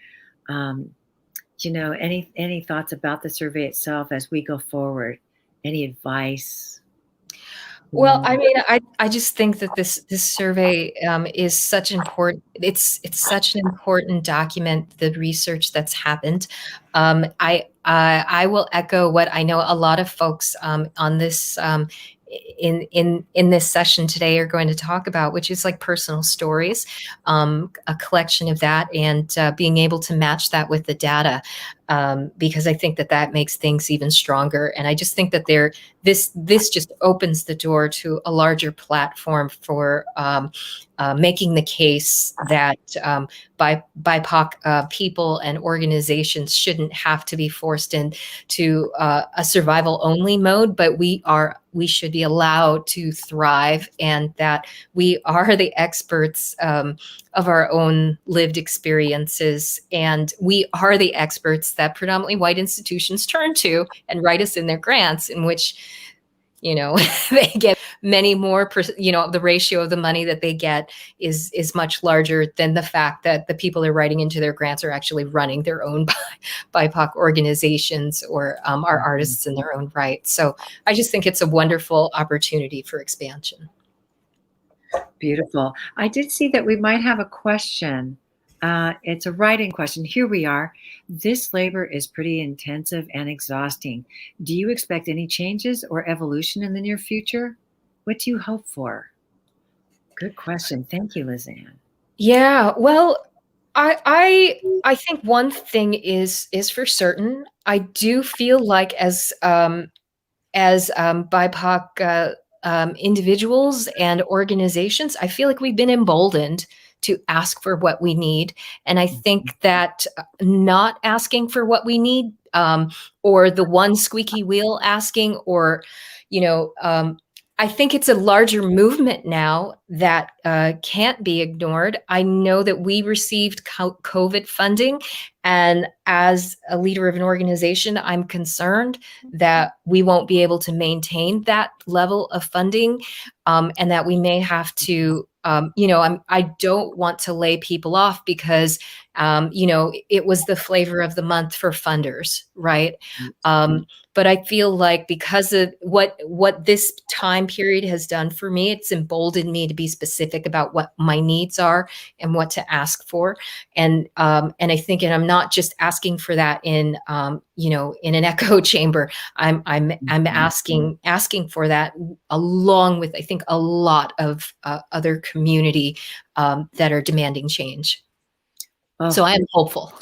any thoughts about the survey itself as we go forward? Any advice? Well, I mean, I just think that this survey is such important. It's such an important document. The research that's happened. I will echo what I know a lot of folks on this in this session today are going to talk about, which is like personal stories, a collection of that, and being able to match that with the data, because I think that makes things even stronger. And I just think that this just opens the door to a larger platform for making the case that BIPOC people and organizations shouldn't have to be forced into a survival only mode, but we should be allowed to thrive, and that we are the experts of our own lived experiences, and we are the experts that predominantly white institutions turn to and write us in their grants, in which, you know, they get many more, you know, the ratio of the money that they get is much larger than the fact that the people they're writing into their grants are actually running their own BIPOC organizations or are artists in their own right. So I just think it's a wonderful opportunity for expansion. Beautiful. I did see that we might have a question. It's a writing question. Here we are. This labor is pretty intensive and exhausting. Do you expect any changes or evolution in the near future? What do you hope for? Good question. Thank you, Lizanne. Yeah, well, I think one thing is for certain. I do feel like as BIPOC individuals and organizations, I feel like we've been emboldened to ask for what we need. And I think that not asking for what we need, or the one squeaky wheel asking, or, you know, I think it's a larger movement now that can't be ignored. I know that we received COVID funding, and as a leader of an organization, I'm concerned that we won't be able to maintain that level of funding, and that we may have to, you know, I don't want to lay people off because, you know, it was the flavor of the month for funders, right? But I feel like because of what this time period has done for me, it's emboldened me to be specific about what my needs are and what to ask for. And I think, and I'm not just asking for that in, you know, in an echo chamber. I'm asking for that along with, I think, a lot of other community that are demanding change. Oh, so I am hopeful.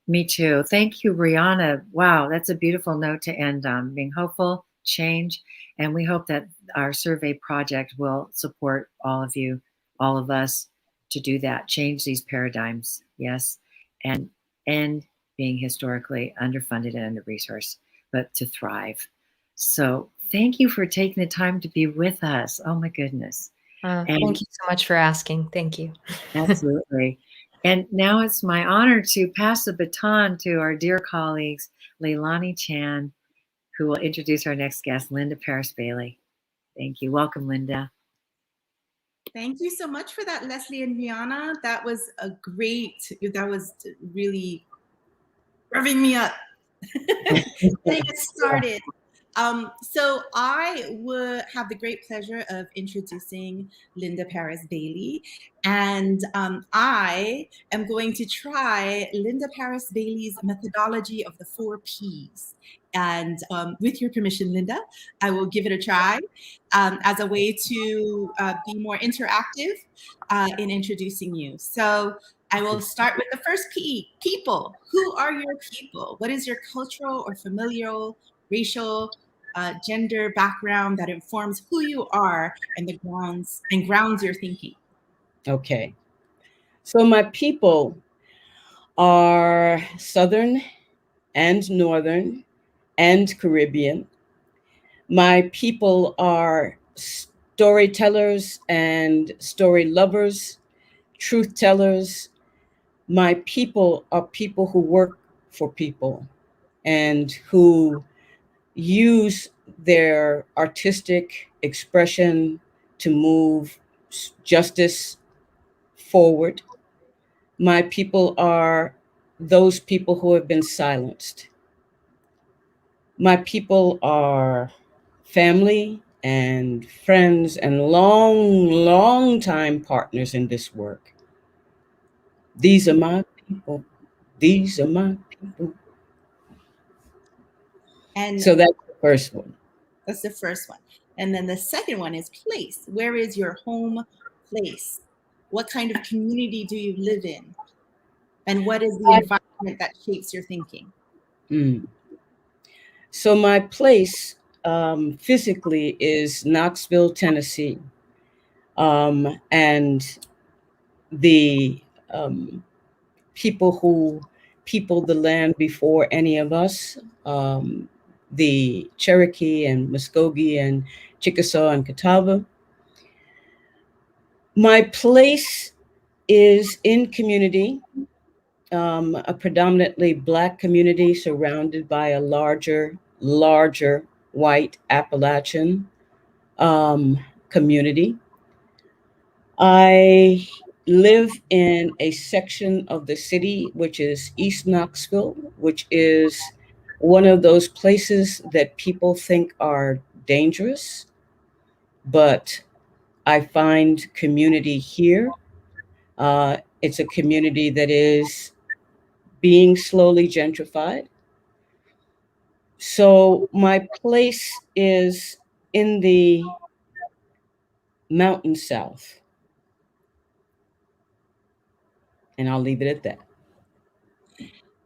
Me too. Thank you, Rhiana. Wow, that's a beautiful note to end on, being hopeful, change. And we hope that our survey project will support all of you, all of us, to do that, change these paradigms, yes, and end being historically underfunded and under-resourced, but to thrive. So thank you for taking the time to be with us. Oh my goodness. Thank you so much for asking. Thank you. Absolutely. And now it's my honor to pass the baton to our dear colleagues, Leilani Chan, who will introduce our next guest, Linda Parris-Bailey. Thank you. Welcome, Linda. Thank you so much for that, Leslie and Rhiana. That was really revving me up. Getting us started. So I would have the great pleasure of introducing Linda Parris-Bailey, and I am going to try Linda Parris-Bailey's methodology of the 4 Ps. And with your permission, Linda, I will give it a try as a way to be more interactive in introducing you. So I will start with the first P, people. Who are your people? What is your cultural or familial, racial, gender background that informs who you are and grounds your thinking? Okay. So my people are Southern and Northern and Caribbean. My people are storytellers and story lovers, truth tellers. My people are people who work for people and who use their artistic expression to move justice forward. My people are those people who have been silenced. My people are family, and friends and long time partners in this work. These are my people. These are my people. And so that's the first one. That's the first one. And then the second one is place. Where is your home place? What kind of community do you live in? And what is the environment that shapes your thinking? So my place physically is Knoxville, Tennessee. And the people who peopled the land before any of us, the Cherokee and Muskogee and Chickasaw and Catawba. My place is in community, a predominantly Black community surrounded by a larger white Appalachian community. I live in a section of the city which is East Knoxville, which is one of those places that people think are dangerous, but I find community here. It's a community that is being slowly gentrified. So my place is in the Mountain South. And I'll leave it at that.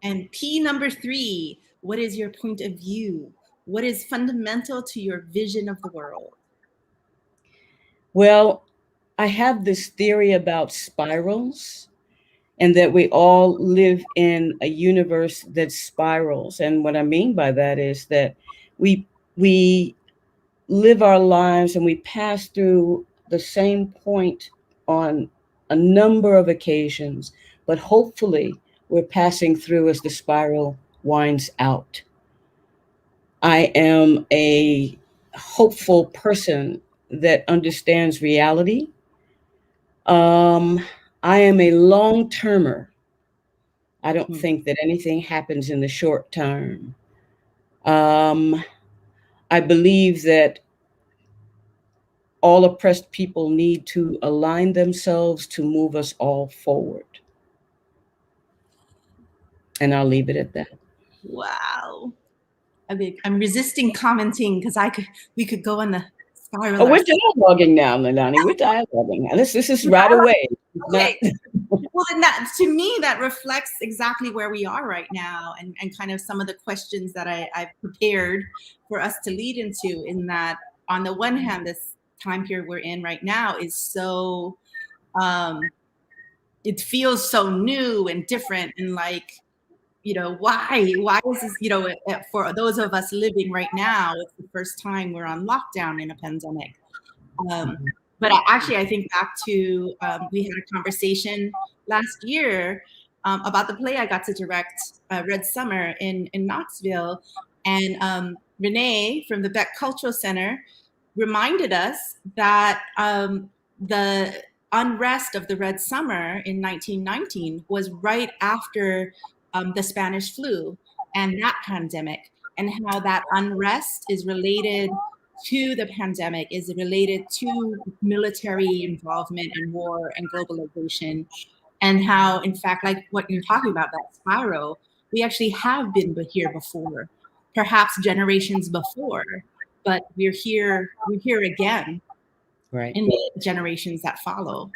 And P number 3, what is your point of view? What is fundamental to your vision of the world? Well, I have this theory about spirals, and that we all live in a universe that spirals. And what I mean by that is that we live our lives and we pass through the same point on a number of occasions, but hopefully we're passing through as the spiral winds out. I am a hopeful person that understands reality. I am a long-termer. I don't think that anything happens in the short term. I believe that all oppressed people need to align themselves to move us all forward. And I'll leave it at that. Wow. I mean, I'm resisting commenting because we could go on the spiral. Oh, we're dialoguing now, Leilani. We're dialoguing now. This is right away. Okay. Well, then to me, that reflects exactly where we are right now, and kind of some of the questions that I've prepared for us to lead into. In that, on the one hand, this time period we're in right now is so, it feels so new and different, and like, why is this, for those of us living right now, it's the first time we're on lockdown in a pandemic. But I think back to, we had a conversation last year about the play I got to direct, Red Summer in Knoxville. And Renee from the Beck Cultural Center reminded us that the unrest of the Red Summer in 1919 was right after the Spanish flu and that pandemic, and how that unrest is related to the pandemic, is related to military involvement in war and globalization, and how, in fact, like what you're talking about, that spiral, we actually have been here before, perhaps generations before, but we're here again, right, in the generations that follow.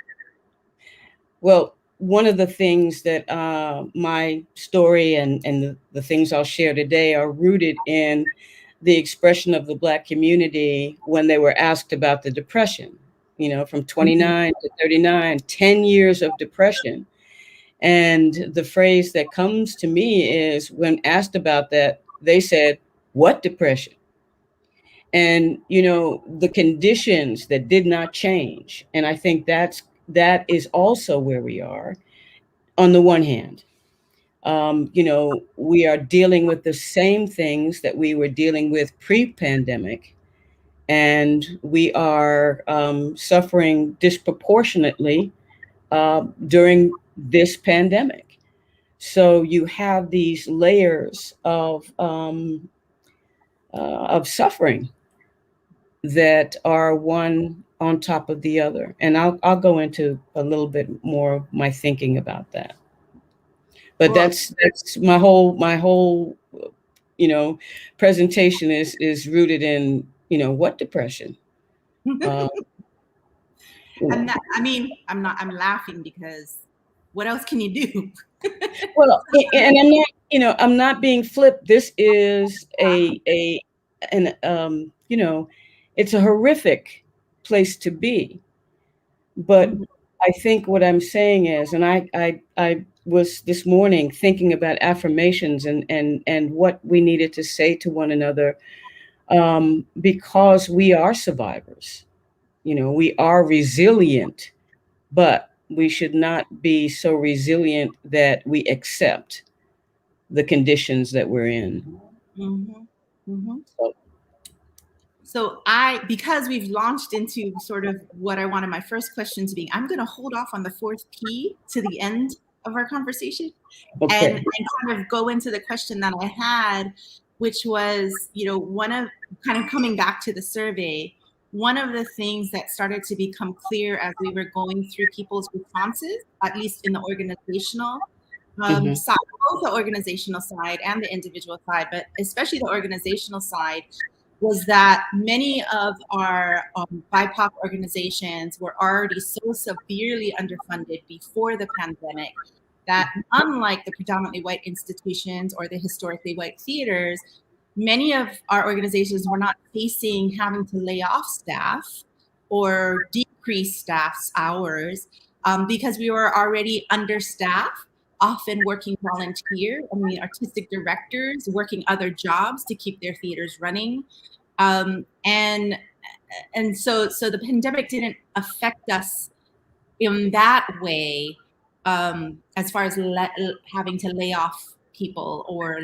Well, one of the things that my story and the things I'll share today are rooted in the expression of the Black community when they were asked about the Depression, from 29 to 39, 10 years of depression. And the phrase that comes to me is, when asked about that, they said, "What depression?" And, the conditions that did not change. And I think that is also where we are. On the one hand, we are dealing with the same things that we were dealing with pre-pandemic, and we are suffering disproportionately during this pandemic. So you have these layers of suffering that are one on top of the other. And I'll go into a little bit more of my thinking about that. But that's my whole presentation is rooted in what depression. I'm laughing because what else can you do? Well, and I'm not being flip. This is it's a horrific place to be. But I think what I'm saying is, and I was this morning thinking about affirmations and what we needed to say to one another, because we are survivors. We are resilient, but we should not be so resilient that we accept the conditions that we're in. So because we've launched into sort of what I wanted my first question to be, I'm going to hold off on the fourth P to the end of our conversation, okay. and kind of go into the question that I had, which was, one of kind of coming back to the survey, one of the things that started to become clear as we were going through people's responses, at least in the organizational side, both the organizational side and the individual side, but especially the organizational side, was that many of our BIPOC organizations were already so severely underfunded before the pandemic that, unlike the predominantly white institutions or the historically white theaters, many of our organizations were not facing having to lay off staff or decrease staff's hours because we were already understaffed, often working volunteer. Artistic directors working other jobs to keep their theaters running. And so the pandemic didn't affect us in that way, as far as having to lay off people or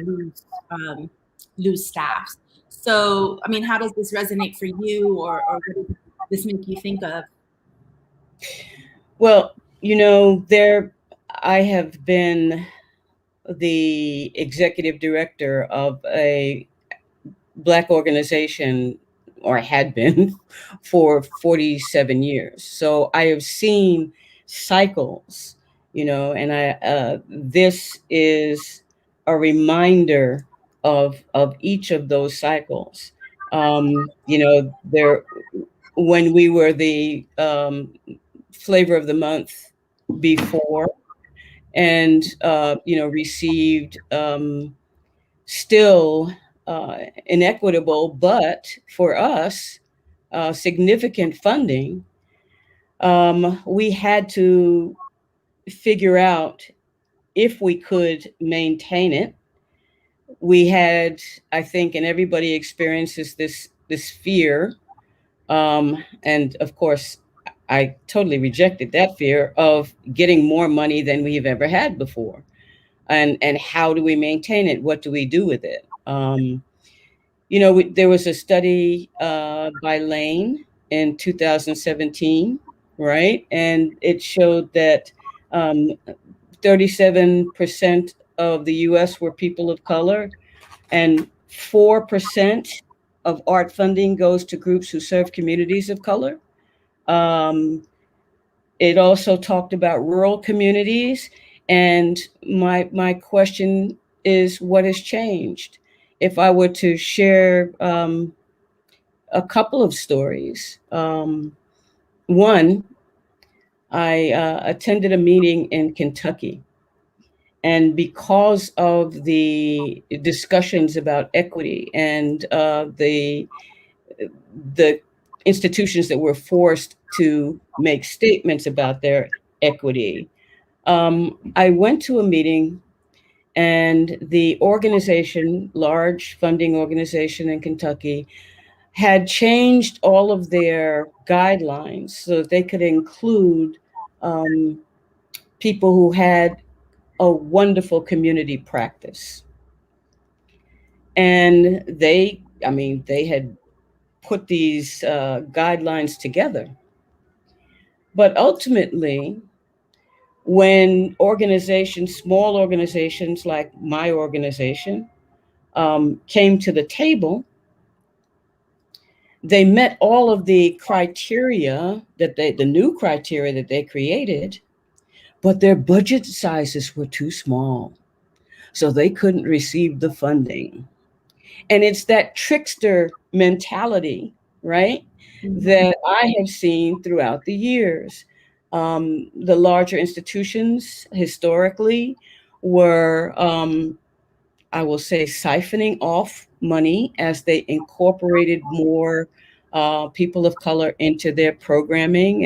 lose staff. So, how does this resonate for you, or what does this make you think of? Well, I have been the executive director of a Black organization, or had been, for 47 years. So I have seen cycles, and this is a reminder of each of those cycles. When we were the flavor of the month before, and received still inequitable, but for us, significant funding, we had to figure out if we could maintain it. We had, I think, and everybody experiences this fear, and of course, I totally rejected that fear of getting more money than we've ever had before. And how do we maintain it? What do we do with it? There was a study by Lane in 2017, right? And it showed that 37% of the US were people of color, and 4% of art funding goes to groups who serve communities of color. It also talked about rural communities. And my question is, what has changed? If I were to share a couple of stories, one, I attended a meeting in Kentucky, and because of the discussions about equity and the institutions that were forced to make statements about their equity, I went to a meeting, and the organization, large funding organization in Kentucky, had changed all of their guidelines so that they could include people who had a wonderful community practice. And they had put these guidelines together. But ultimately, when small organizations like my organization, came to the table, they met all of the criteria the new criteria that they created, but their budget sizes were too small. So they couldn't receive the funding. And it's that trickster mentality, right? That I have seen throughout the years. The larger institutions historically were, I will say, siphoning off money as they incorporated more people of color into their programming,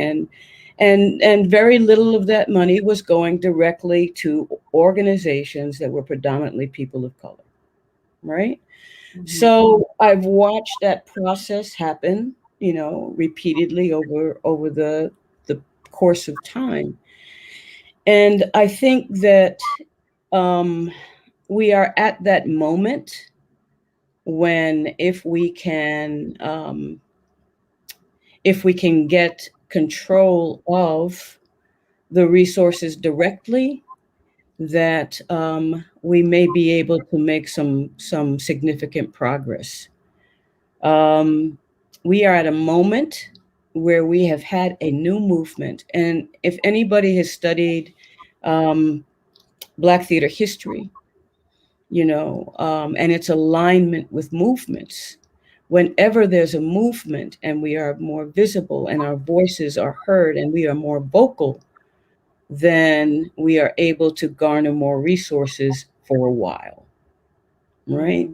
and very little of that money was going directly to organizations that were predominantly people of color, right? So I've watched that process happen, repeatedly over the course of time. And I think that we are at that moment when if we can get control of the resources directly, that we may be able to make some significant progress. We are at a moment where we have had a new movement, and if anybody has studied Black theater history, and its alignment with movements, whenever there's a movement and we are more visible and our voices are heard and we are more vocal, then we are able to garner more resources for a while, right?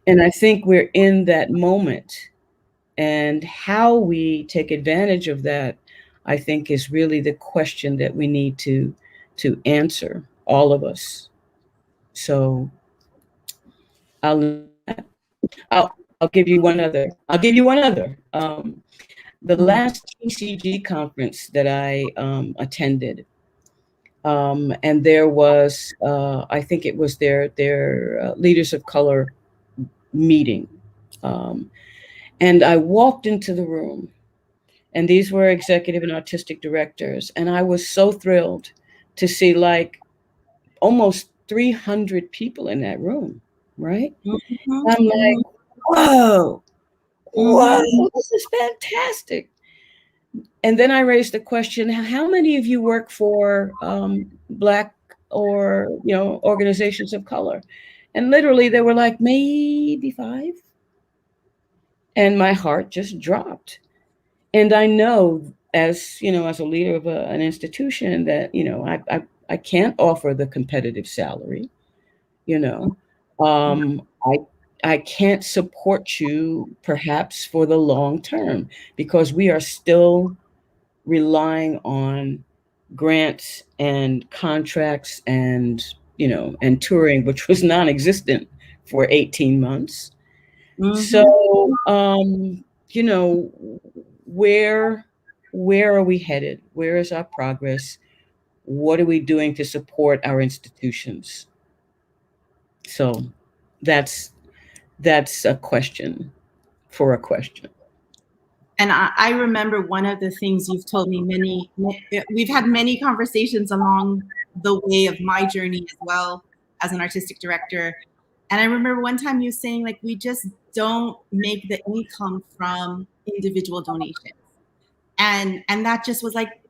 And I think we're in that moment, and how we take advantage of that, I think, is really the question that we need to answer, all of us. So I'll give you one other. The last TCG conference that I attended, and there was, I think it was their Leaders of Color meeting. And I walked into the room, and these were executive and artistic directors. And I was so thrilled to see like almost 300 people in that room, right? I'm like, whoa, this is fantastic. And then I raised the question, how many of you work for Black or, organizations of color? And literally there were like maybe 5. And my heart just dropped. And I know, as as a leader of an institution, that I can't offer the competitive salary. I can't support you perhaps for the long term, because we are still relying on grants and contracts and and touring, which was non-existent for 18 months. So where are we headed? Where is our progress? What are we doing to support our institutions? So that's a question for a question. And I remember one of the things you've told me, we've had many conversations along the way of my journey as well as an artistic director. And I remember one time you saying, like, we just don't make the income from individual donations. And that just was like,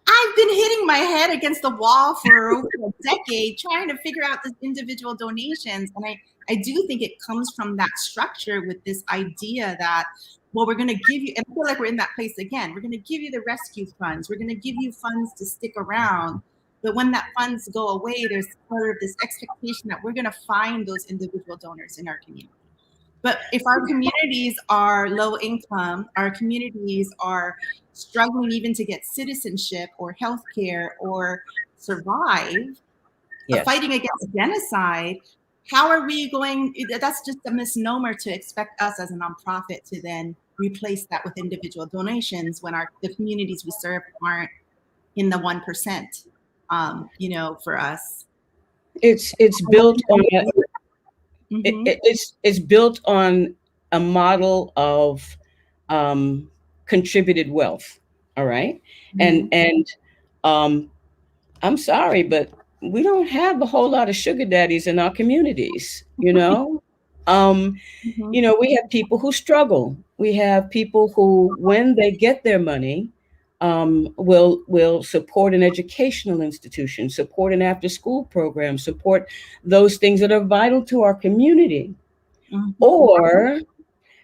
I've been hitting my head against the wall for over a decade trying to figure out the individual donations. And I do think it comes from that structure with this idea that, well, we're going to give you, and I feel like we're in that place again, we're going to give you the rescue funds, we're going to give you funds to stick around. But when that funds go away, there's sort of this expectation that we're going to find those individual donors in our community. But if our communities are low income, our communities are struggling even to get citizenship or healthcare or survive, fighting against genocide, how are we going? That's just a misnomer to expect us as a nonprofit to then replace that with individual donations when the communities we serve aren't in the 1%. For us, it's built on it's built on a model of contributed wealth. All right. And I'm sorry, but we don't have a whole lot of sugar daddies in our communities, we have people who struggle. we have people who, when they get their money, will support an educational institution, support an after-school program, support those things that are vital to our community. Mm-hmm. Or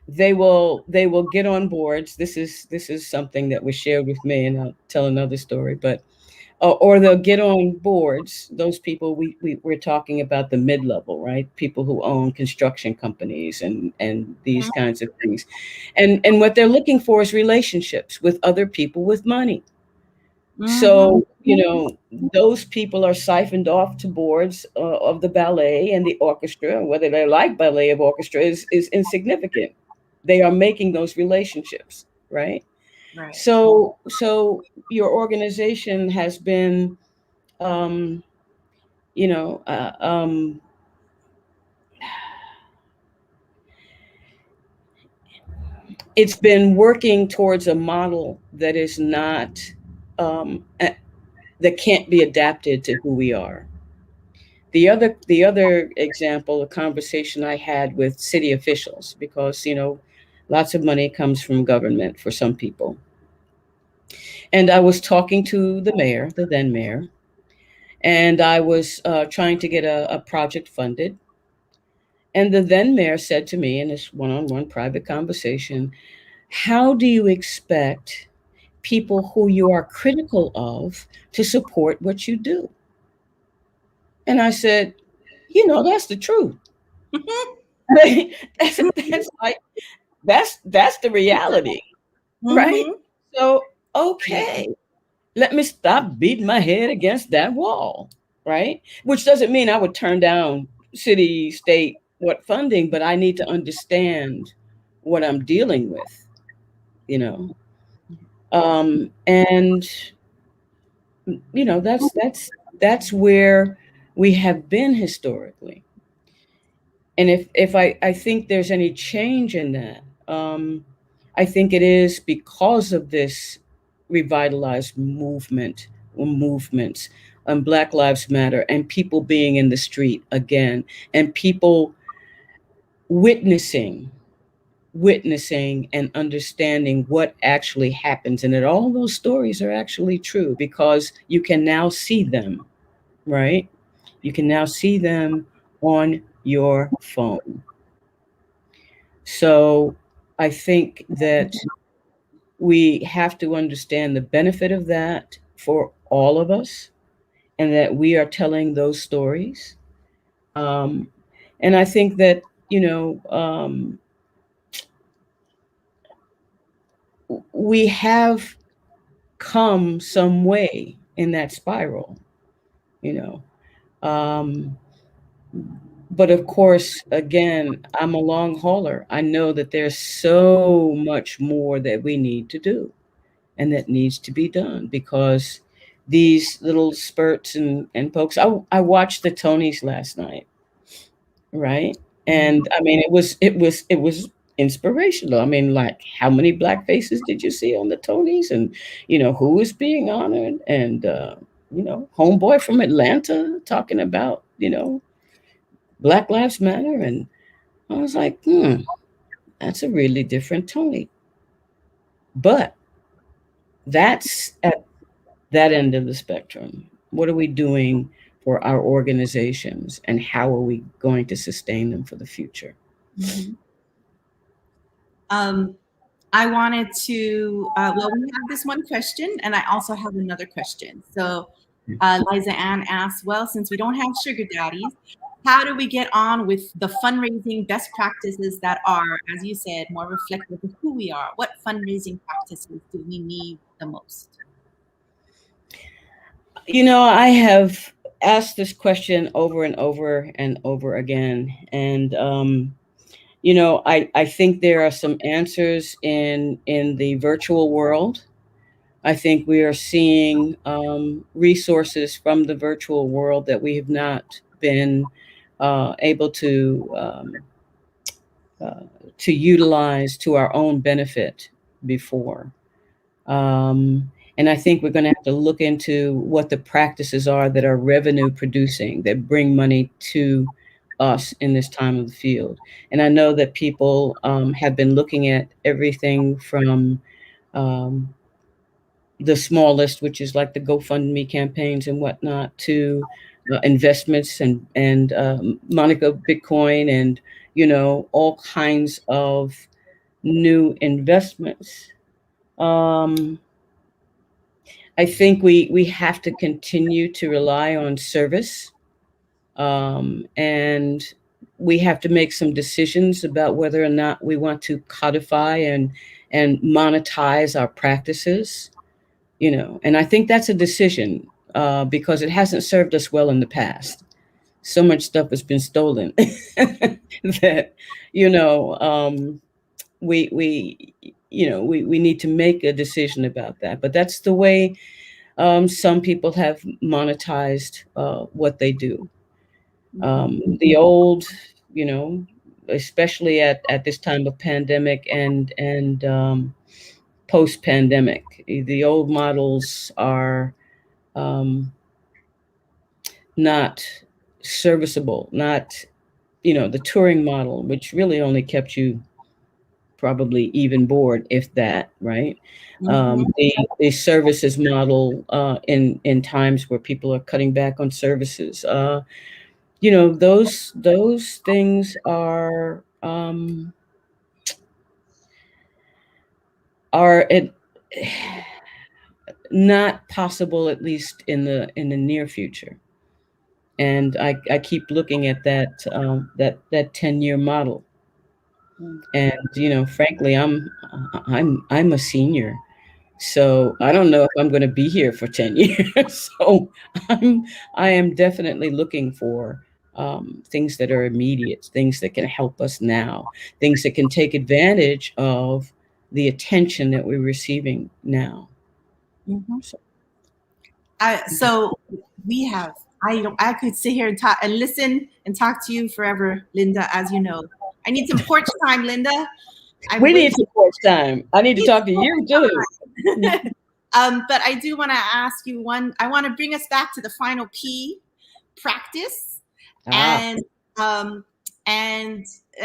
they will get on boards. This is something that was shared with me, and I'll tell another story. But or they'll get on boards. Those people we're talking about the mid-level, right? People who own construction companies and these kinds of things, and what they're looking for is relationships with other people with money. Mm-hmm. So those people are siphoned off to boards of the ballet and the orchestra. Whether they like ballet or orchestra is insignificant. They are making those relationships, right? Right. So your organization has been, it's been working towards a model that is not, that can't be adapted to who we are. The other example, a conversation I had with city officials, because, lots of money comes from government for some people. And I was talking to the mayor, the then mayor, and I was trying to get a project funded. And the then mayor said to me in this one-on-one private conversation, how do you expect people who you are critical of to support what you do? And I said, that's the truth. that's the reality, right? Mm-hmm. So, okay, let me stop beating my head against that wall, right? Which doesn't mean I would turn down city, state, what funding, but I need to understand what I'm dealing with, and that's where we have been historically. And if I think there's any change in that, I think it is because of this revitalized movements, Black Lives Matter, and people being in the street again, and people witnessing and understanding what actually happens, and that all those stories are actually true because you can now see them, right? You can now see them on your phone. So I think that we have to understand the benefit of that for all of us, and that we are telling those stories. And I think that, we have come some way in that spiral, but of course, again, I'm a long hauler. I know that there's so much more that we need to do and that needs to be done, because these little spurts and pokes, I watched the Tonys last night, right? And I mean, it was inspirational. I mean, like, how many Black faces did you see on the Tonys? And, who is being honored? And, homeboy from Atlanta talking about, Black Lives Matter. And I was like, that's a really different Tony. But that's at that end of the spectrum. What are we doing for our organizations, and how are we going to sustain them for the future? Mm-hmm. I wanted to, we have this one question, and I also have another question. So Liza Ann asks, well, since we don't have sugar daddies, how do we get on with the fundraising best practices that are, as you said, more reflective of who we are? What fundraising practices do we need the most? I have asked this question over and over and over again. And, I think there are some answers in the virtual world. I think we are seeing resources from the virtual world that we have not been able to utilize to our own benefit before. And I think we're going to have to look into what the practices are that are revenue producing, that bring money to us in this time of the field. And I know that people have been looking at everything from the smallest, which is like the GoFundMe campaigns and whatnot, to investments and Monica Bitcoin and, you know, all kinds of new investments. I think we have to continue to rely on service, and we have to make some decisions about whether or not we want to codify and monetize our practices. You know, and I think that's a decision because it hasn't served us well in the past. So much stuff has been stolen that, you know, we need to make a decision about that. But that's the way some people have monetized what they do. The old, you know, especially at this time of pandemic and post-pandemic, the old models are not serviceable, not, you know, the touring model, which really only kept you probably even board, if that, right? The services model in times where people are cutting back on services, you know, those things are not possible, at least in the near future. And I keep looking at that 10-year model. And, you know, frankly, I'm a senior, so I don't know if I'm going to be here for 10 years. So I am definitely looking for things that are immediate, things that can help us now, things that can take advantage of the attention that we're receiving now. So we have, I could sit here and talk and listen and talk to you forever, Linda, as you know. I need some porch time, Linda. We need some porch time. I need to talk to you too. But I do want to ask you I want to bring us back to the final P, practice. And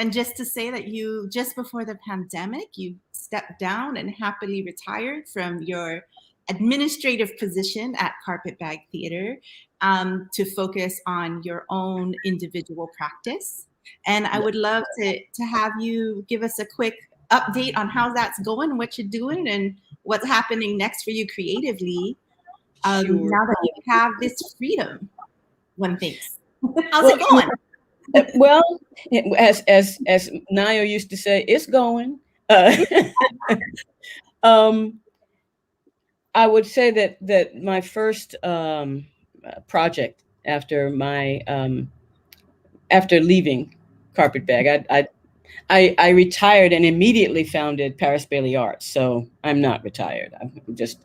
just to say that you, just before the pandemic, you stepped down and happily retired from your administrative position at Carpetbag Theater to focus on your own individual practice. And I would love to have you give us a quick update on how that's going, what you're doing, and what's happening next for you creatively now that you have this freedom, one thinks. How's it going? Well, as Nayo used to say, it's going. I would say that my first project after leaving Carpetbag, I retired and immediately founded Parris-Bailey Arts. So I'm not retired. I'm just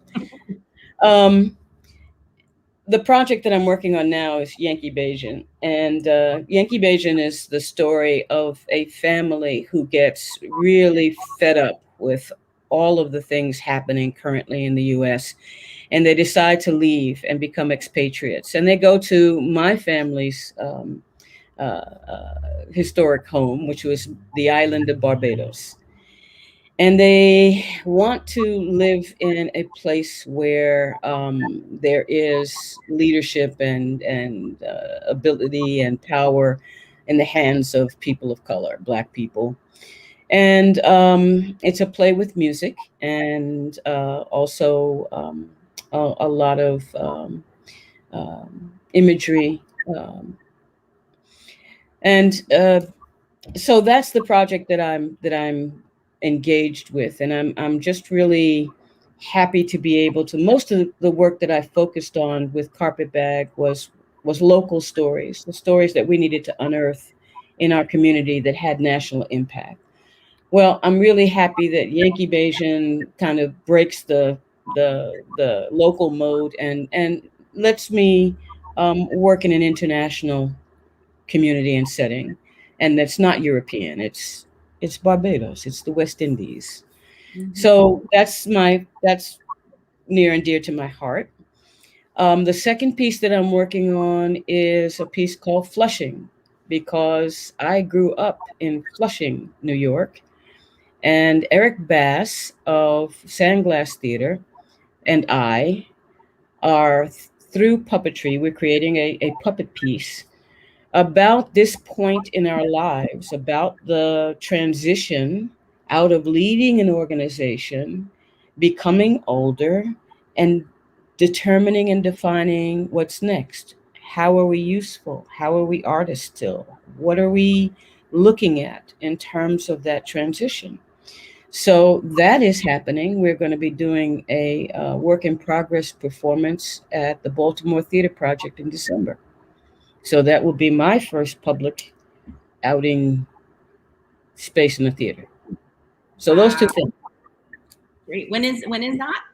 the project that I'm working on now is Yankee Bajan. And Yankee Bajan is the story of a family who gets really fed up with all of the things happening currently in the US. And they decide to leave and become expatriates. And they go to my family's historic home, which was the island of Barbados. And they want to live in a place where there is leadership and ability and power in the hands of people of color, Black people. And it's a play with music and also a lot of imagery. So that's the project that I'm engaged with, and I'm just really happy to be able to. Most of the work that I focused on with Carpetbag was local stories, the stories that we needed to unearth in our community that had national impact. Well, I'm really happy that Yankee Bajan kind of breaks the local mode and lets me work in an international community and setting, and that's not European. It's Barbados. It's the West Indies. Mm-hmm. So that's near and dear to my heart. The second piece that I'm working on is a piece called Flushing, because I grew up in Flushing, New York, and Eric Bass of Sandglass Theater and I are, through puppetry, we're creating a puppet piece about this point in our lives, about the transition out of leading an organization, becoming older, and determining and defining what's next. How are we useful? How are we artists still? What are we looking at in terms of that transition? So that is happening. We're going to be doing a work in progress performance at the Baltimore Theater Project in December. So that will be my first public outing space in the theater. So those two things. Great. When is that?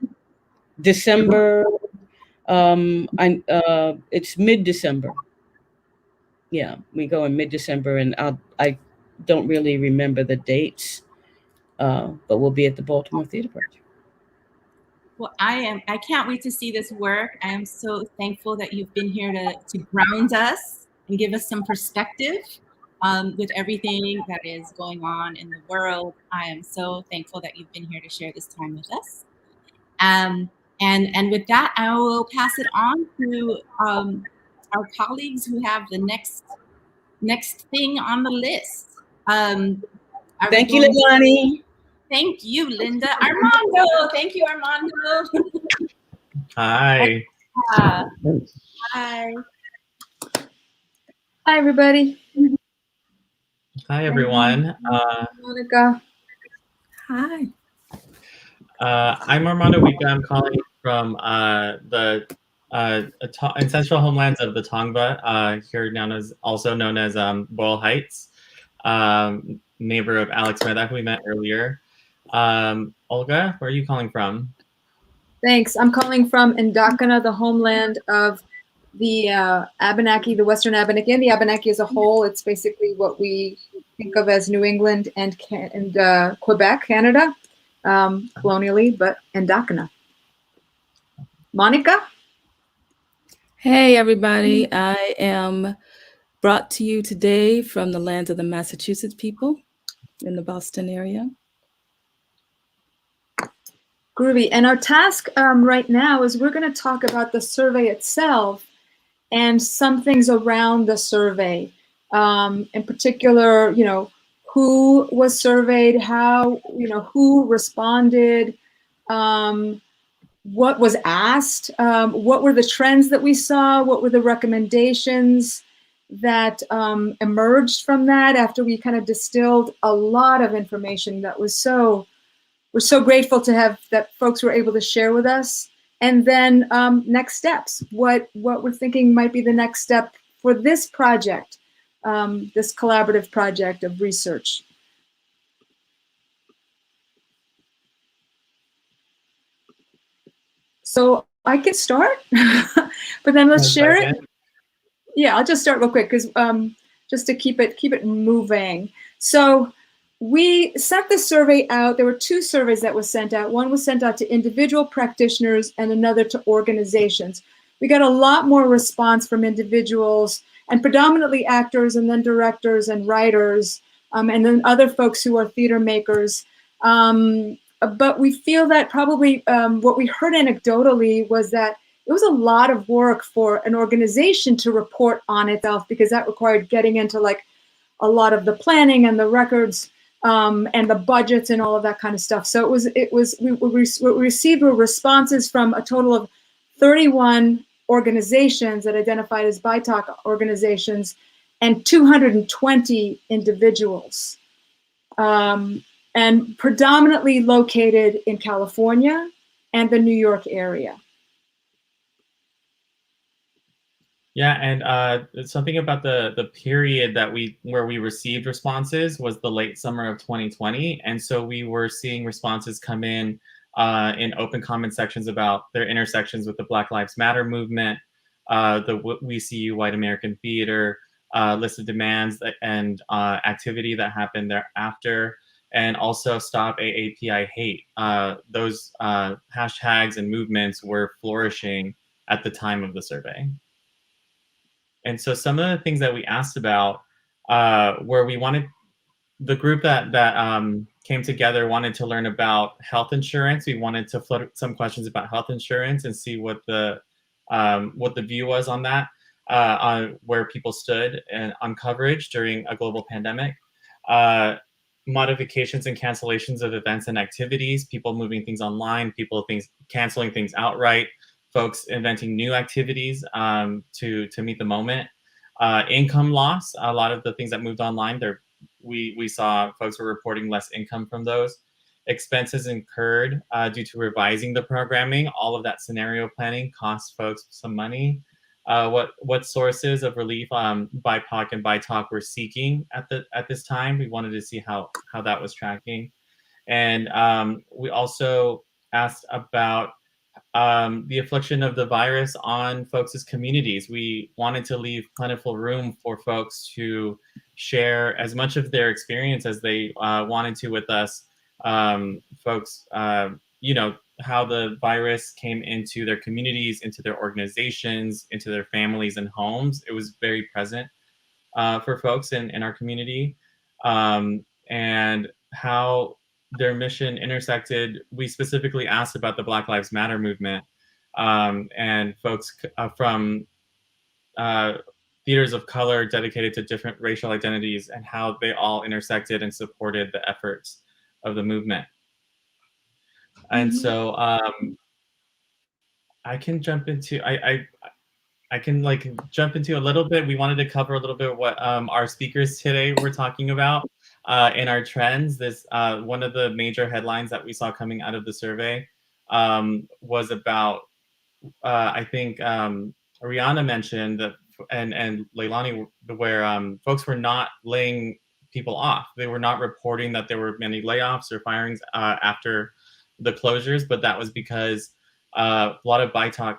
December. It's mid-December. Yeah, we go in mid-December, and I don't really remember the dates, but we'll be at the Baltimore Theater Project. Well, I can't wait to see this work. I am so thankful that you've been here to ground us and give us some perspective with everything that is going on in the world. I am so thankful that you've been here to share this time with us. And with that, I will pass it on to our colleagues who have the next thing on the list. Thank you, Leilani. Thank you, Linda. Armando. Thank you, Armando. Hi. Hi. Hi, everybody. Hi, everyone. Monica. Hi. I'm Armando Wika. I'm calling from the ancestral homelands of the Tongva, here also known as Boyle Heights, neighbor of Alex Smith, who we met earlier. Olga, where are you calling from? Thanks. I'm calling from Endakana, the homeland of the Abenaki, the Western Abenaki, and the Abenaki as a whole. It's basically what we think of as New England and Quebec, Canada, colonially, but Endakana. Monica? Hey, everybody. I am brought to you today from the lands of the Massachusetts people in the Boston area. Groovy. And our task right now is we're going to talk about the survey itself and some things around the survey. In particular, who was surveyed, how, who responded, what was asked, what were the trends that we saw, what were the recommendations that emerged from that after we kind of distilled a lot of information that was we're so grateful to have that folks were able to share with us. And then next steps, what we're thinking might be the next step for this project, this collaborative project of research. So I can start, but then let's share it. Yeah, I'll just start real quick because just to keep it moving. So we sent the survey out. There were two surveys that was sent out. One was sent out to individual practitioners and another to organizations. We got a lot more response from individuals and predominantly actors and then directors and writers and then other folks who are theater makers. But we feel that probably what we heard anecdotally was that it was a lot of work for an organization to report on itself because that required getting into like a lot of the planning and the records and the budgets and all of that kind of stuff. So we received responses from a total of 31 organizations that identified as BIPOC organizations and 220 individuals, and predominantly located in California and the New York area. Yeah, and something about the period where we received responses was the late summer of 2020, and so we were seeing responses come in open comment sections about their intersections with the Black Lives Matter movement, the We See You White American Theater list of demands and activity that happened thereafter, and also Stop AAPI Hate. Those hashtags and movements were flourishing at the time of the survey. And so some of the things that we asked about where we wanted the group that came together wanted to learn about health insurance. We wanted to float some questions about health insurance and see what the view was on that, on where people stood and on coverage during a global pandemic. Modifications and cancellations of events and activities, people moving things online, canceling things outright, folks inventing new activities to meet the moment. Income loss, a lot of the things that moved online, we saw folks were reporting less income from those. Expenses incurred due to revising the programming, all of that scenario planning cost folks some money. What sources of relief BIPOC and BITOC were seeking at this time. We wanted to see how that was tracking. And we also asked about the affliction of the virus on folks' communities. We wanted to leave plentiful room for folks to share as much of their experience as they wanted to with us. Folks, how the virus came into their communities, into their organizations, into their families and homes. It was very present for folks in our community, and how their mission intersected. We specifically asked about the Black Lives Matter movement, and folks from theaters of color dedicated to different racial identities and how they all intersected and supported the efforts of the movement. And so I can jump into I can jump into a little bit. We wanted to cover a little bit what our speakers today were talking about in our trends. This one of the major headlines that we saw coming out of the survey was about I think Rhiana mentioned that, and Leilani, where folks were not laying people off. They were not reporting that there were many layoffs or firings after the closures, but that was because a lot of BITOC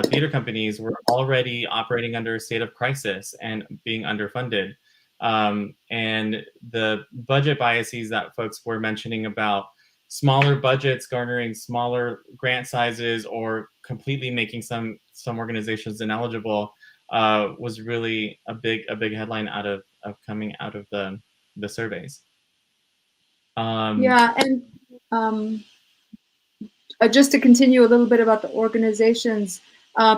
theater companies were already operating under a state of crisis and being underfunded. And the budget biases that folks were mentioning about smaller budgets garnering smaller grant sizes or completely making some organizations ineligible was really a big headline out of coming out of the surveys. Yeah, and just to continue a little bit about the organizations,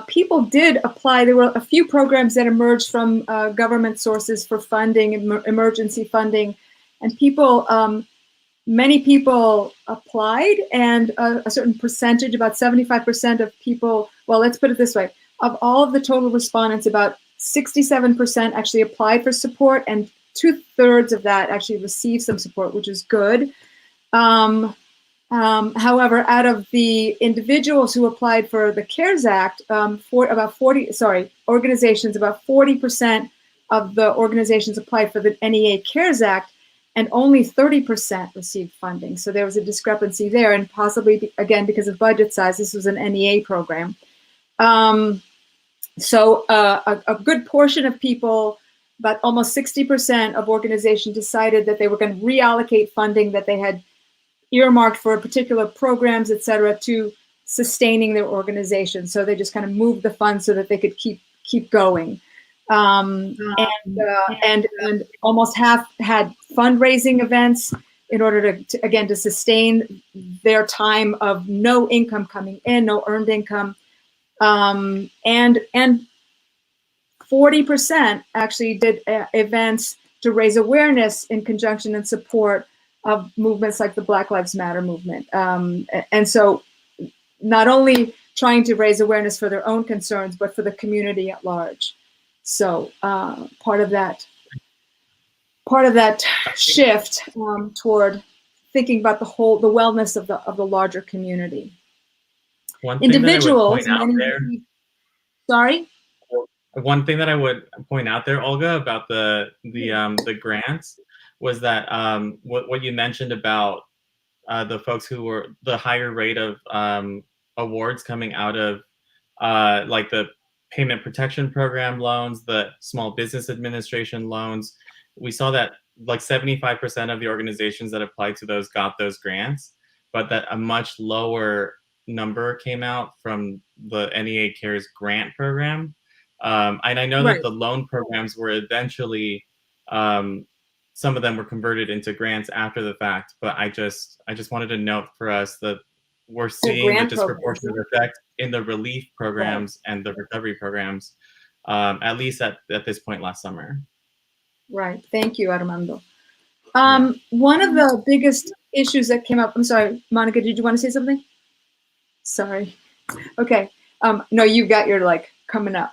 people did apply. There were a few programs that emerged from government sources for funding, emergency funding, and many people applied, and a certain percentage, about 75% of people, well, let's put it this way, of all of the total respondents, about 67% actually applied for support, and 2/3 of that actually received some support, which is good. However, out of the individuals who applied for the CARES Act, about 40% of the organizations applied for the NEA CARES Act, and only 30% received funding. So there was a discrepancy there, and possibly, again, because of budget size, this was an NEA program. So a good portion of people, about almost 60% of organizations, decided that they were going to reallocate funding that they had earmarked for particular programs, et cetera, to sustaining their organization. So they just kind of moved the funds so that they could keep going. And almost half had fundraising events in order to sustain their time of no income coming in, no earned income. And 40% actually did events to raise awareness in conjunction and support of movements like the Black Lives Matter movement. And so not only trying to raise awareness for their own concerns, but for the community at large. So part of that shift toward thinking about the wellness of the larger community. Individuals, sorry? One thing that I would point out there, Olga, about the grants was that what you mentioned about the folks who were the higher rate of awards coming out of like the Payment Protection Program loans, the Small Business Administration loans. We saw that like 75% of the organizations that applied to those got those grants, but that a much lower number came out from the NEA CARES grant program. And I know that the loan programs were eventually Some of them were converted into grants after the fact, but I just wanted to note for us that we're seeing the disproportionate effect in the relief programs and the recovery programs, at least at this point last summer. Right. Thank you, Armando. One of the biggest issues that came up, I'm sorry, Monica, did you want to say something? Sorry. Okay. No, you got your coming up.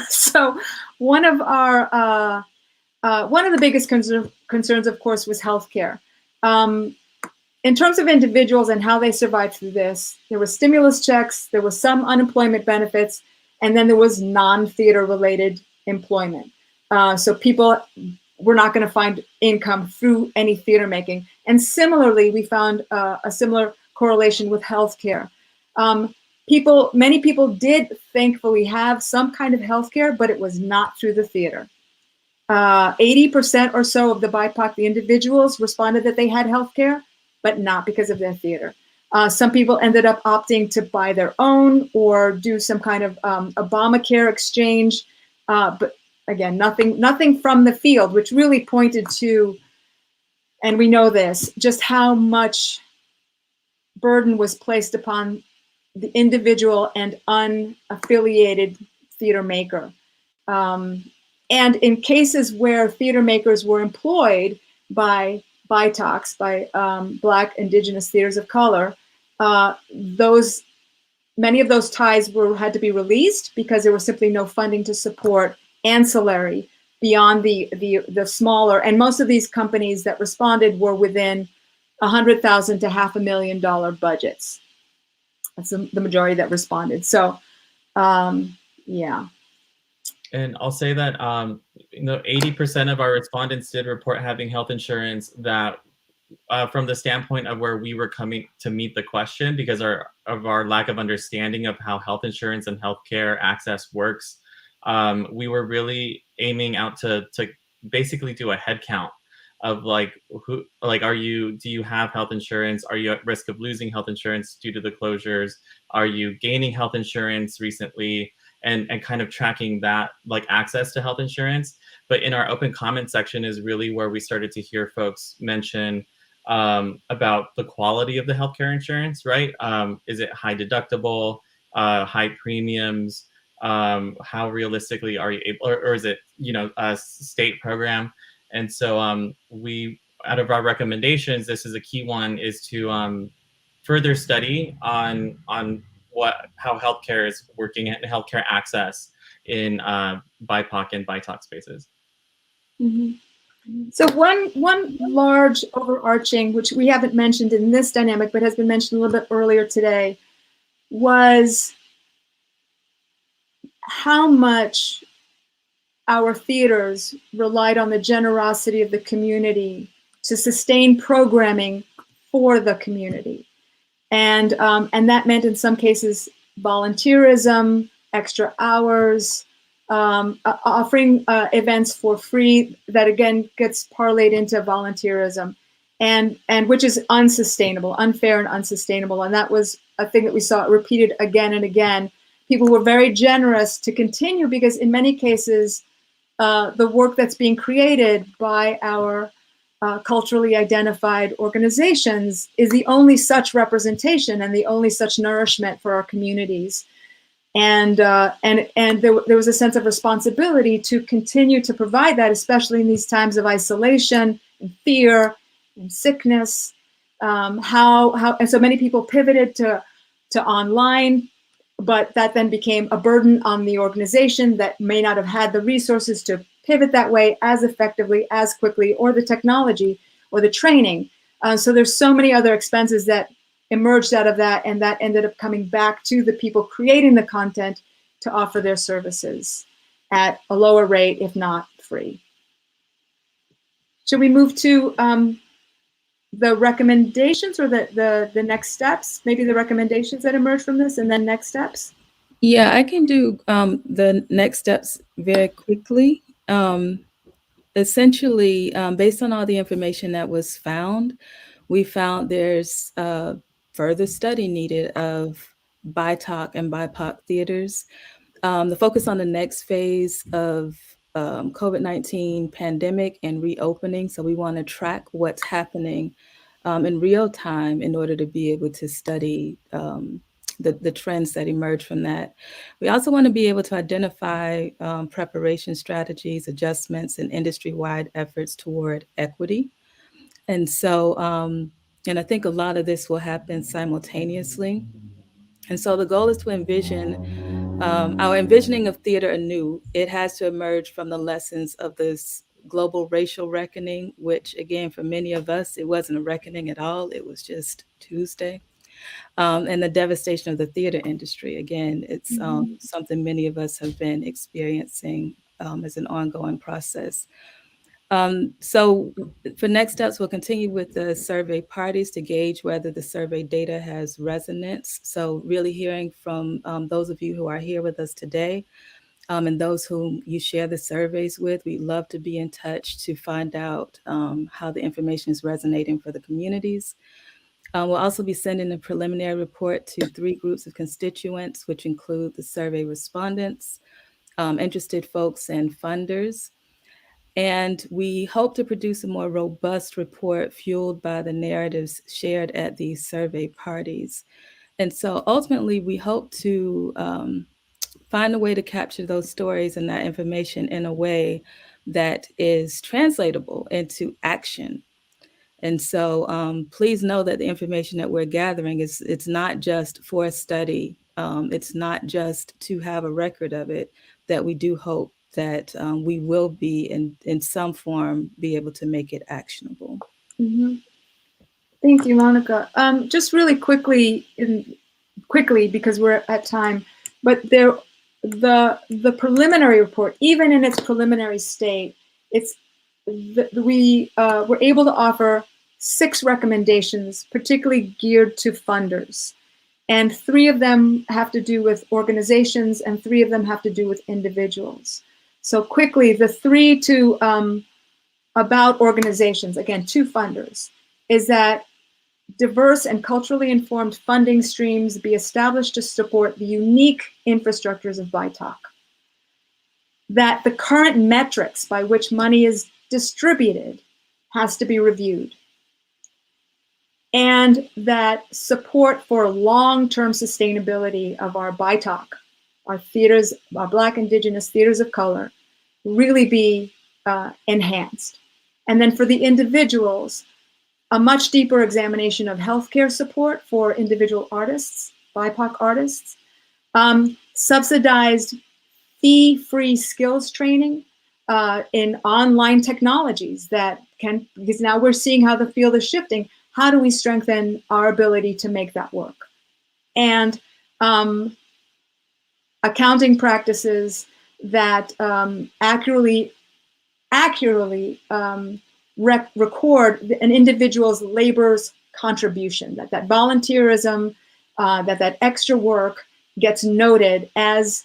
So one of the biggest concerns, of course, was healthcare. In terms of individuals and how they survived through this, there were stimulus checks, there was some unemployment benefits, and then there was non-theater related employment. So people were not going to find income through any theater making. And similarly, we found a similar correlation with healthcare. Many people did thankfully have some kind of healthcare, but it was not through the theater. 80% or so of the BIPOC, the individuals, responded that they had healthcare, but not because of their theater. Some people ended up opting to buy their own or do some kind of Obamacare exchange, but again, nothing from the field, which really pointed to, and we know this, just how much burden was placed upon the individual and unaffiliated theater maker. And in cases where theater makers were employed by BITOCs, by Black, Indigenous theaters of color, many of those ties had to be released because there was simply no funding to support ancillary beyond the smaller, and most of these companies that responded were within $100,000 to $500,000 budgets. That's the majority that responded. So, yeah. And I'll say that 80% of our respondents did report having health insurance that, from the standpoint of where we were coming to meet the question, because of our lack of understanding of how health insurance and healthcare access works, we were really aiming out to basically do a head count of do you have health insurance? Are you at risk of losing health insurance due to the closures? Are you gaining health insurance recently? And kind of tracking that, access to health insurance. But in our open comment section is really where we started to hear folks mention about the quality of the healthcare insurance, right? Is it high deductible, high premiums? How realistically are you able, or is it, a state program? And so out of our recommendations, this is a key one, is to further study on how healthcare is working and healthcare access in BIPOC and BITOC spaces. Mm-hmm. So one large overarching, which we haven't mentioned in this dynamic, but has been mentioned a little bit earlier today, was how much our theaters relied on the generosity of the community to sustain programming for the community. And that meant in some cases volunteerism, extra hours, offering events for free that again gets parlayed into volunteerism, and which is unsustainable, unfair and unsustainable. And that was a thing that we saw repeated again and again. People were very generous to continue because in many cases, the work that's being created by our culturally identified organizations is the only such representation and the only such nourishment for our communities. And there was a sense of responsibility to continue to provide that, especially in these times of isolation and fear and sickness. And so many people pivoted to online, but that then became a burden on the organization that may not have had the resources to pivot that way as effectively, as quickly, or the technology or the training. So there's so many other expenses that emerged out of that, and that ended up coming back to the people creating the content to offer their services at a lower rate, if not free. Should we move to the recommendations or the next steps? Maybe the recommendations that emerge from this and then next steps? Yeah, I can do the next steps very quickly. Essentially, based on all the information that was found, we found there's further study needed of BITOC and BIPOC theaters. The focus on the next phase of COVID-19 pandemic and reopening. So we want to track what's happening in real time in order to be able to study the trends that emerge from that. We also want to be able to identify preparation strategies, adjustments, and industry-wide efforts toward equity. And so, and I think a lot of this will happen simultaneously. And so the goal is to envision our envisioning of theater anew. It has to emerge from the lessons of this global racial reckoning, which again, for many of us, it wasn't a reckoning at all. It was just Tuesday. And the devastation of the theater industry. Again, it's something many of us have been experiencing as an ongoing process. So for next steps, we'll continue with the survey parties to gauge whether the survey data has resonance. So really hearing from those of you who are here with us today and those whom you share the surveys with. We'd love to be in touch to find out how the information is resonating for the communities. We'll also be sending a preliminary report to 3 groups of constituents, which include the survey respondents, interested folks, and funders. And we hope to produce a more robust report fueled by the narratives shared at these survey parties. And so ultimately, we hope to find a way to capture those stories and that information in a way that is translatable into action. And so please know that the information that we're gathering it's not just for a study. It's not just to have a record of it, that we do hope that we will be in some form be able to make it actionable. Mm-hmm. Thank you, Monica. Just really quickly, because we're at time, but the preliminary report, even in its preliminary state, we were able to offer 6 recommendations, particularly geared to funders. And 3 of them have to do with organizations and 3 of them have to do with individuals. So quickly, the 3 about organizations, again, to funders, is that diverse and culturally informed funding streams be established to support the unique infrastructures of BIPOC. That the current metrics by which money is distributed has to be reviewed. And that support for long-term sustainability of our BIPOC, our theaters, our Black, Indigenous theaters of color, really be enhanced. And then for the individuals, a much deeper examination of healthcare support for individual artists, BIPOC artists, subsidized fee-free skills training in online technologies because now we're seeing how the field is shifting. How do we strengthen our ability to make that work? And accounting practices that accurately record an individual's labor's contribution, that volunteerism, that extra work gets noted as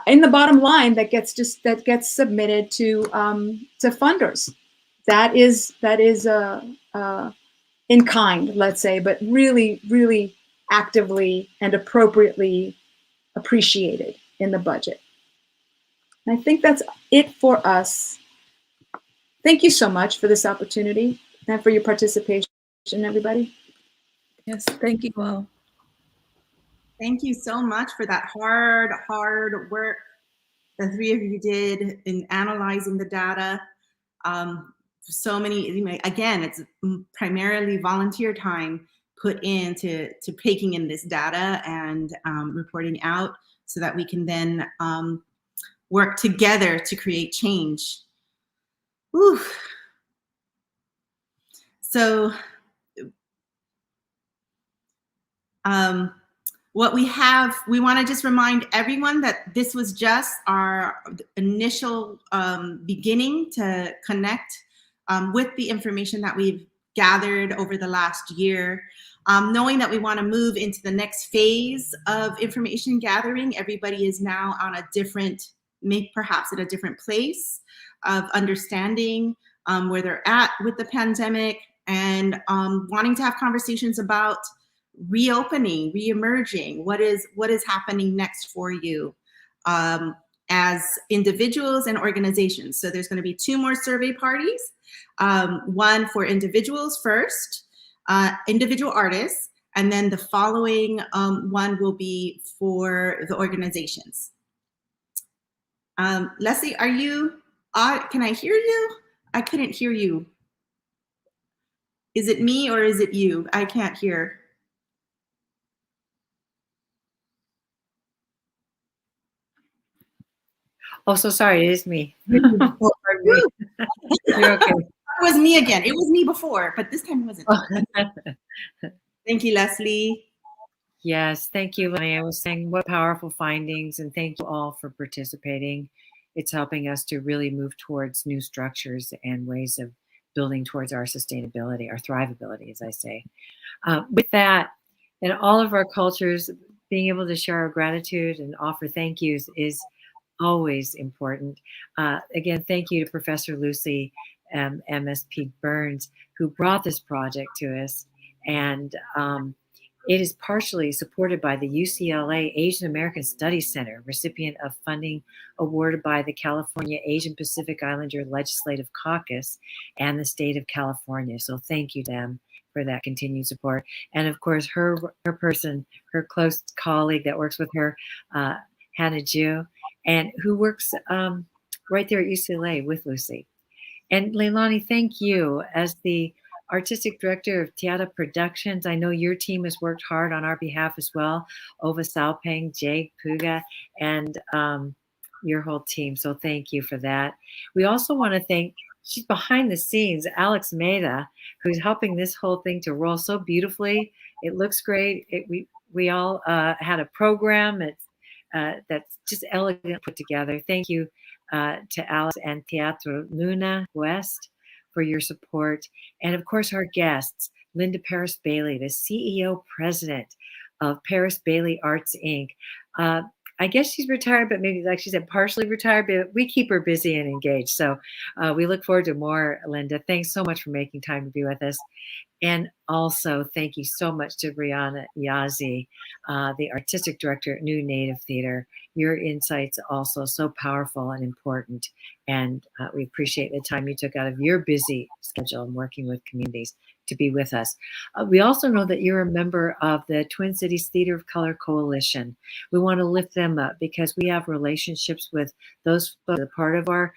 in the bottom line that gets submitted to funders. That is in kind, let's say, but really, really actively and appropriately appreciated in the budget. And I think that's it for us. Thank you so much for this opportunity and for your participation, everybody. Yes, thank you all. Thank you so much for that hard work the 3 of you did in analyzing the data. So many, again, it's primarily volunteer time put into taking in this data and reporting out so that we can then work together to create change. Whew. So what we want to just remind everyone that this was just our initial beginning to connect with the information that we've gathered over the last year. Knowing that we want to move into the next phase of information gathering, everybody is now on perhaps at a different place of understanding where they're at with the pandemic and wanting to have conversations about reopening, reemerging, what is happening next for you. as individuals and organizations. So there's going to be 2 more survey parties, one for individuals first, individual artists, and then the following one will be for the organizations. Leslie, are you, can I hear you? I couldn't hear you. Is it me or is it you? I can't hear. Oh, so sorry, it is me. You're okay. It was me again. It was me before, but this time it wasn't. Thank you, Leslie. Yes, thank you, Lenny. I was saying what powerful findings, and thank you all for participating. It's helping us to really move towards new structures and ways of building towards our sustainability, our thrivability, as I say. With that, in all of our cultures, being able to share our gratitude and offer thank yous is always important. Again, thank you to Professor Lucy MSP Burns, who brought this project to us. And it is partially supported by the UCLA Asian American Studies Center, recipient of funding awarded by the California Asian Pacific Islander Legislative Caucus and the state of California. So thank you to them for that continued support. And of course, her close colleague that works with her, Hannah Ju, and who works right there at UCLA with Lucy. And Leilani, thank you as the Artistic Director of TeAda Productions. I know your team has worked hard on our behalf as well. Ova Saopeng, Jay Puga, and your whole team. So thank you for that. We also want to thank, she's behind the scenes, Alex Meda, who's helping this whole thing to roll so beautifully. It looks great. We all had a program that's just elegant put together. Thank you to Alex and Teatro Luna West for your support. And of course, our guests, Linda Parris-Bailey, the CEO President of Parris-Bailey Arts, Inc. I guess she's retired, but maybe, like she said, partially retired, but we keep her busy and engaged. So we look forward to more, Linda. Thanks so much for making time to be with us. And also, thank you so much to Rhiana Yazzie, the Artistic Director at New Native Theater. Your insights also so powerful and important. And we appreciate the time you took out of your busy schedule and working with communities to be with us. We also know that you're a member of the Twin Cities Theater of Color Coalition. We want to lift them up because we have relationships with those folks that are part of our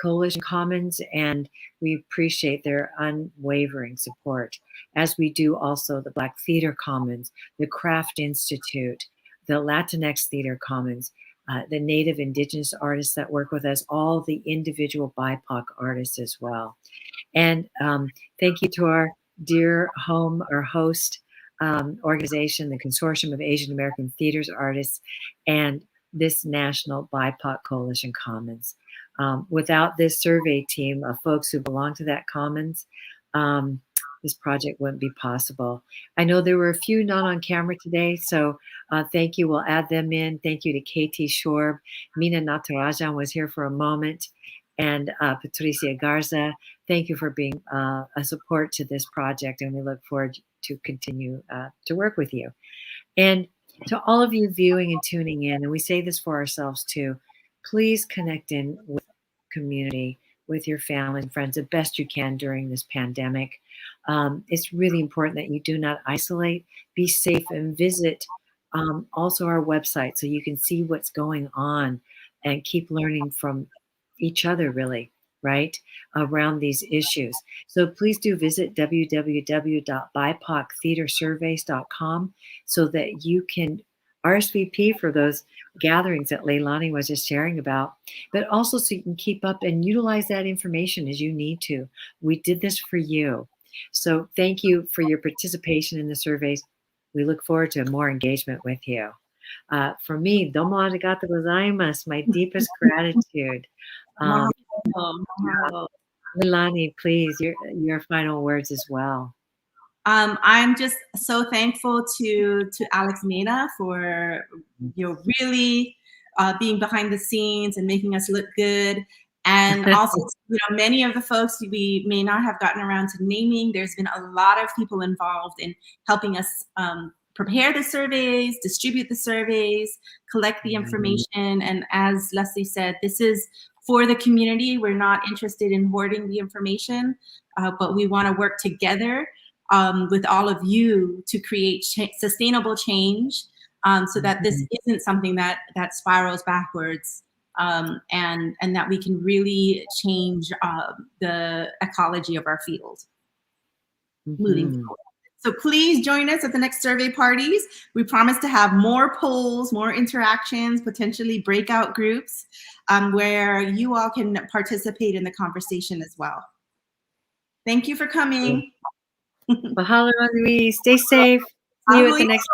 Coalition Commons, and we appreciate their unwavering support, as we do also the Black Theater Commons, the Craft Institute, the Latinx Theater Commons, the Native Indigenous artists that work with us, all the individual BIPOC artists as well. And thank you to our dear home or host organization, the Consortium of Asian American Theaters Artists, and this National BIPOC Coalition Commons. Without this survey team of folks who belong to that commons, this project wouldn't be possible. I know there were a few not on camera today, so thank you. We'll add them in. Thank you to KT Shorb. Mina Natarajan was here for a moment, and Patricia Garza. Thank you for being a support to this project, and we look forward to continue to work with you. And to all of you viewing and tuning in, and we say this for ourselves too, please connect in with community, with your family and friends the best you can during this pandemic. It's really important that you do not isolate, be safe, and visit also our website so you can see what's going on and keep learning from each other, really, right, around these issues. So please do visit www.bipoctheatersurveys.com so that you can RSVP for those gatherings that Leilani was just sharing about, but also so you can keep up and utilize that information as you need to. We did this for you. So thank you for your participation in the surveys. We look forward to more engagement with you. For me, domo arigato gozaimasu, my deepest gratitude. Leilani, please, your final words as well. I'm just so thankful to Alex Mena for really being behind the scenes and making us look good. And also, many of the folks we may not have gotten around to naming. There's been a lot of people involved in helping us prepare the surveys, distribute the surveys, collect the information. And as Leslie said, this is for the community. We're not interested in hoarding the information, but we want to work together with all of you to create sustainable change so that this isn't something that spirals backwards. And that we can really change the ecology of our field moving forward. So please join us at the next survey parties. We promise to have more polls, more interactions, potentially breakout groups where you all can participate in the conversation as well. Thank you for coming. Mahalo, Louise. Stay safe. See you at the next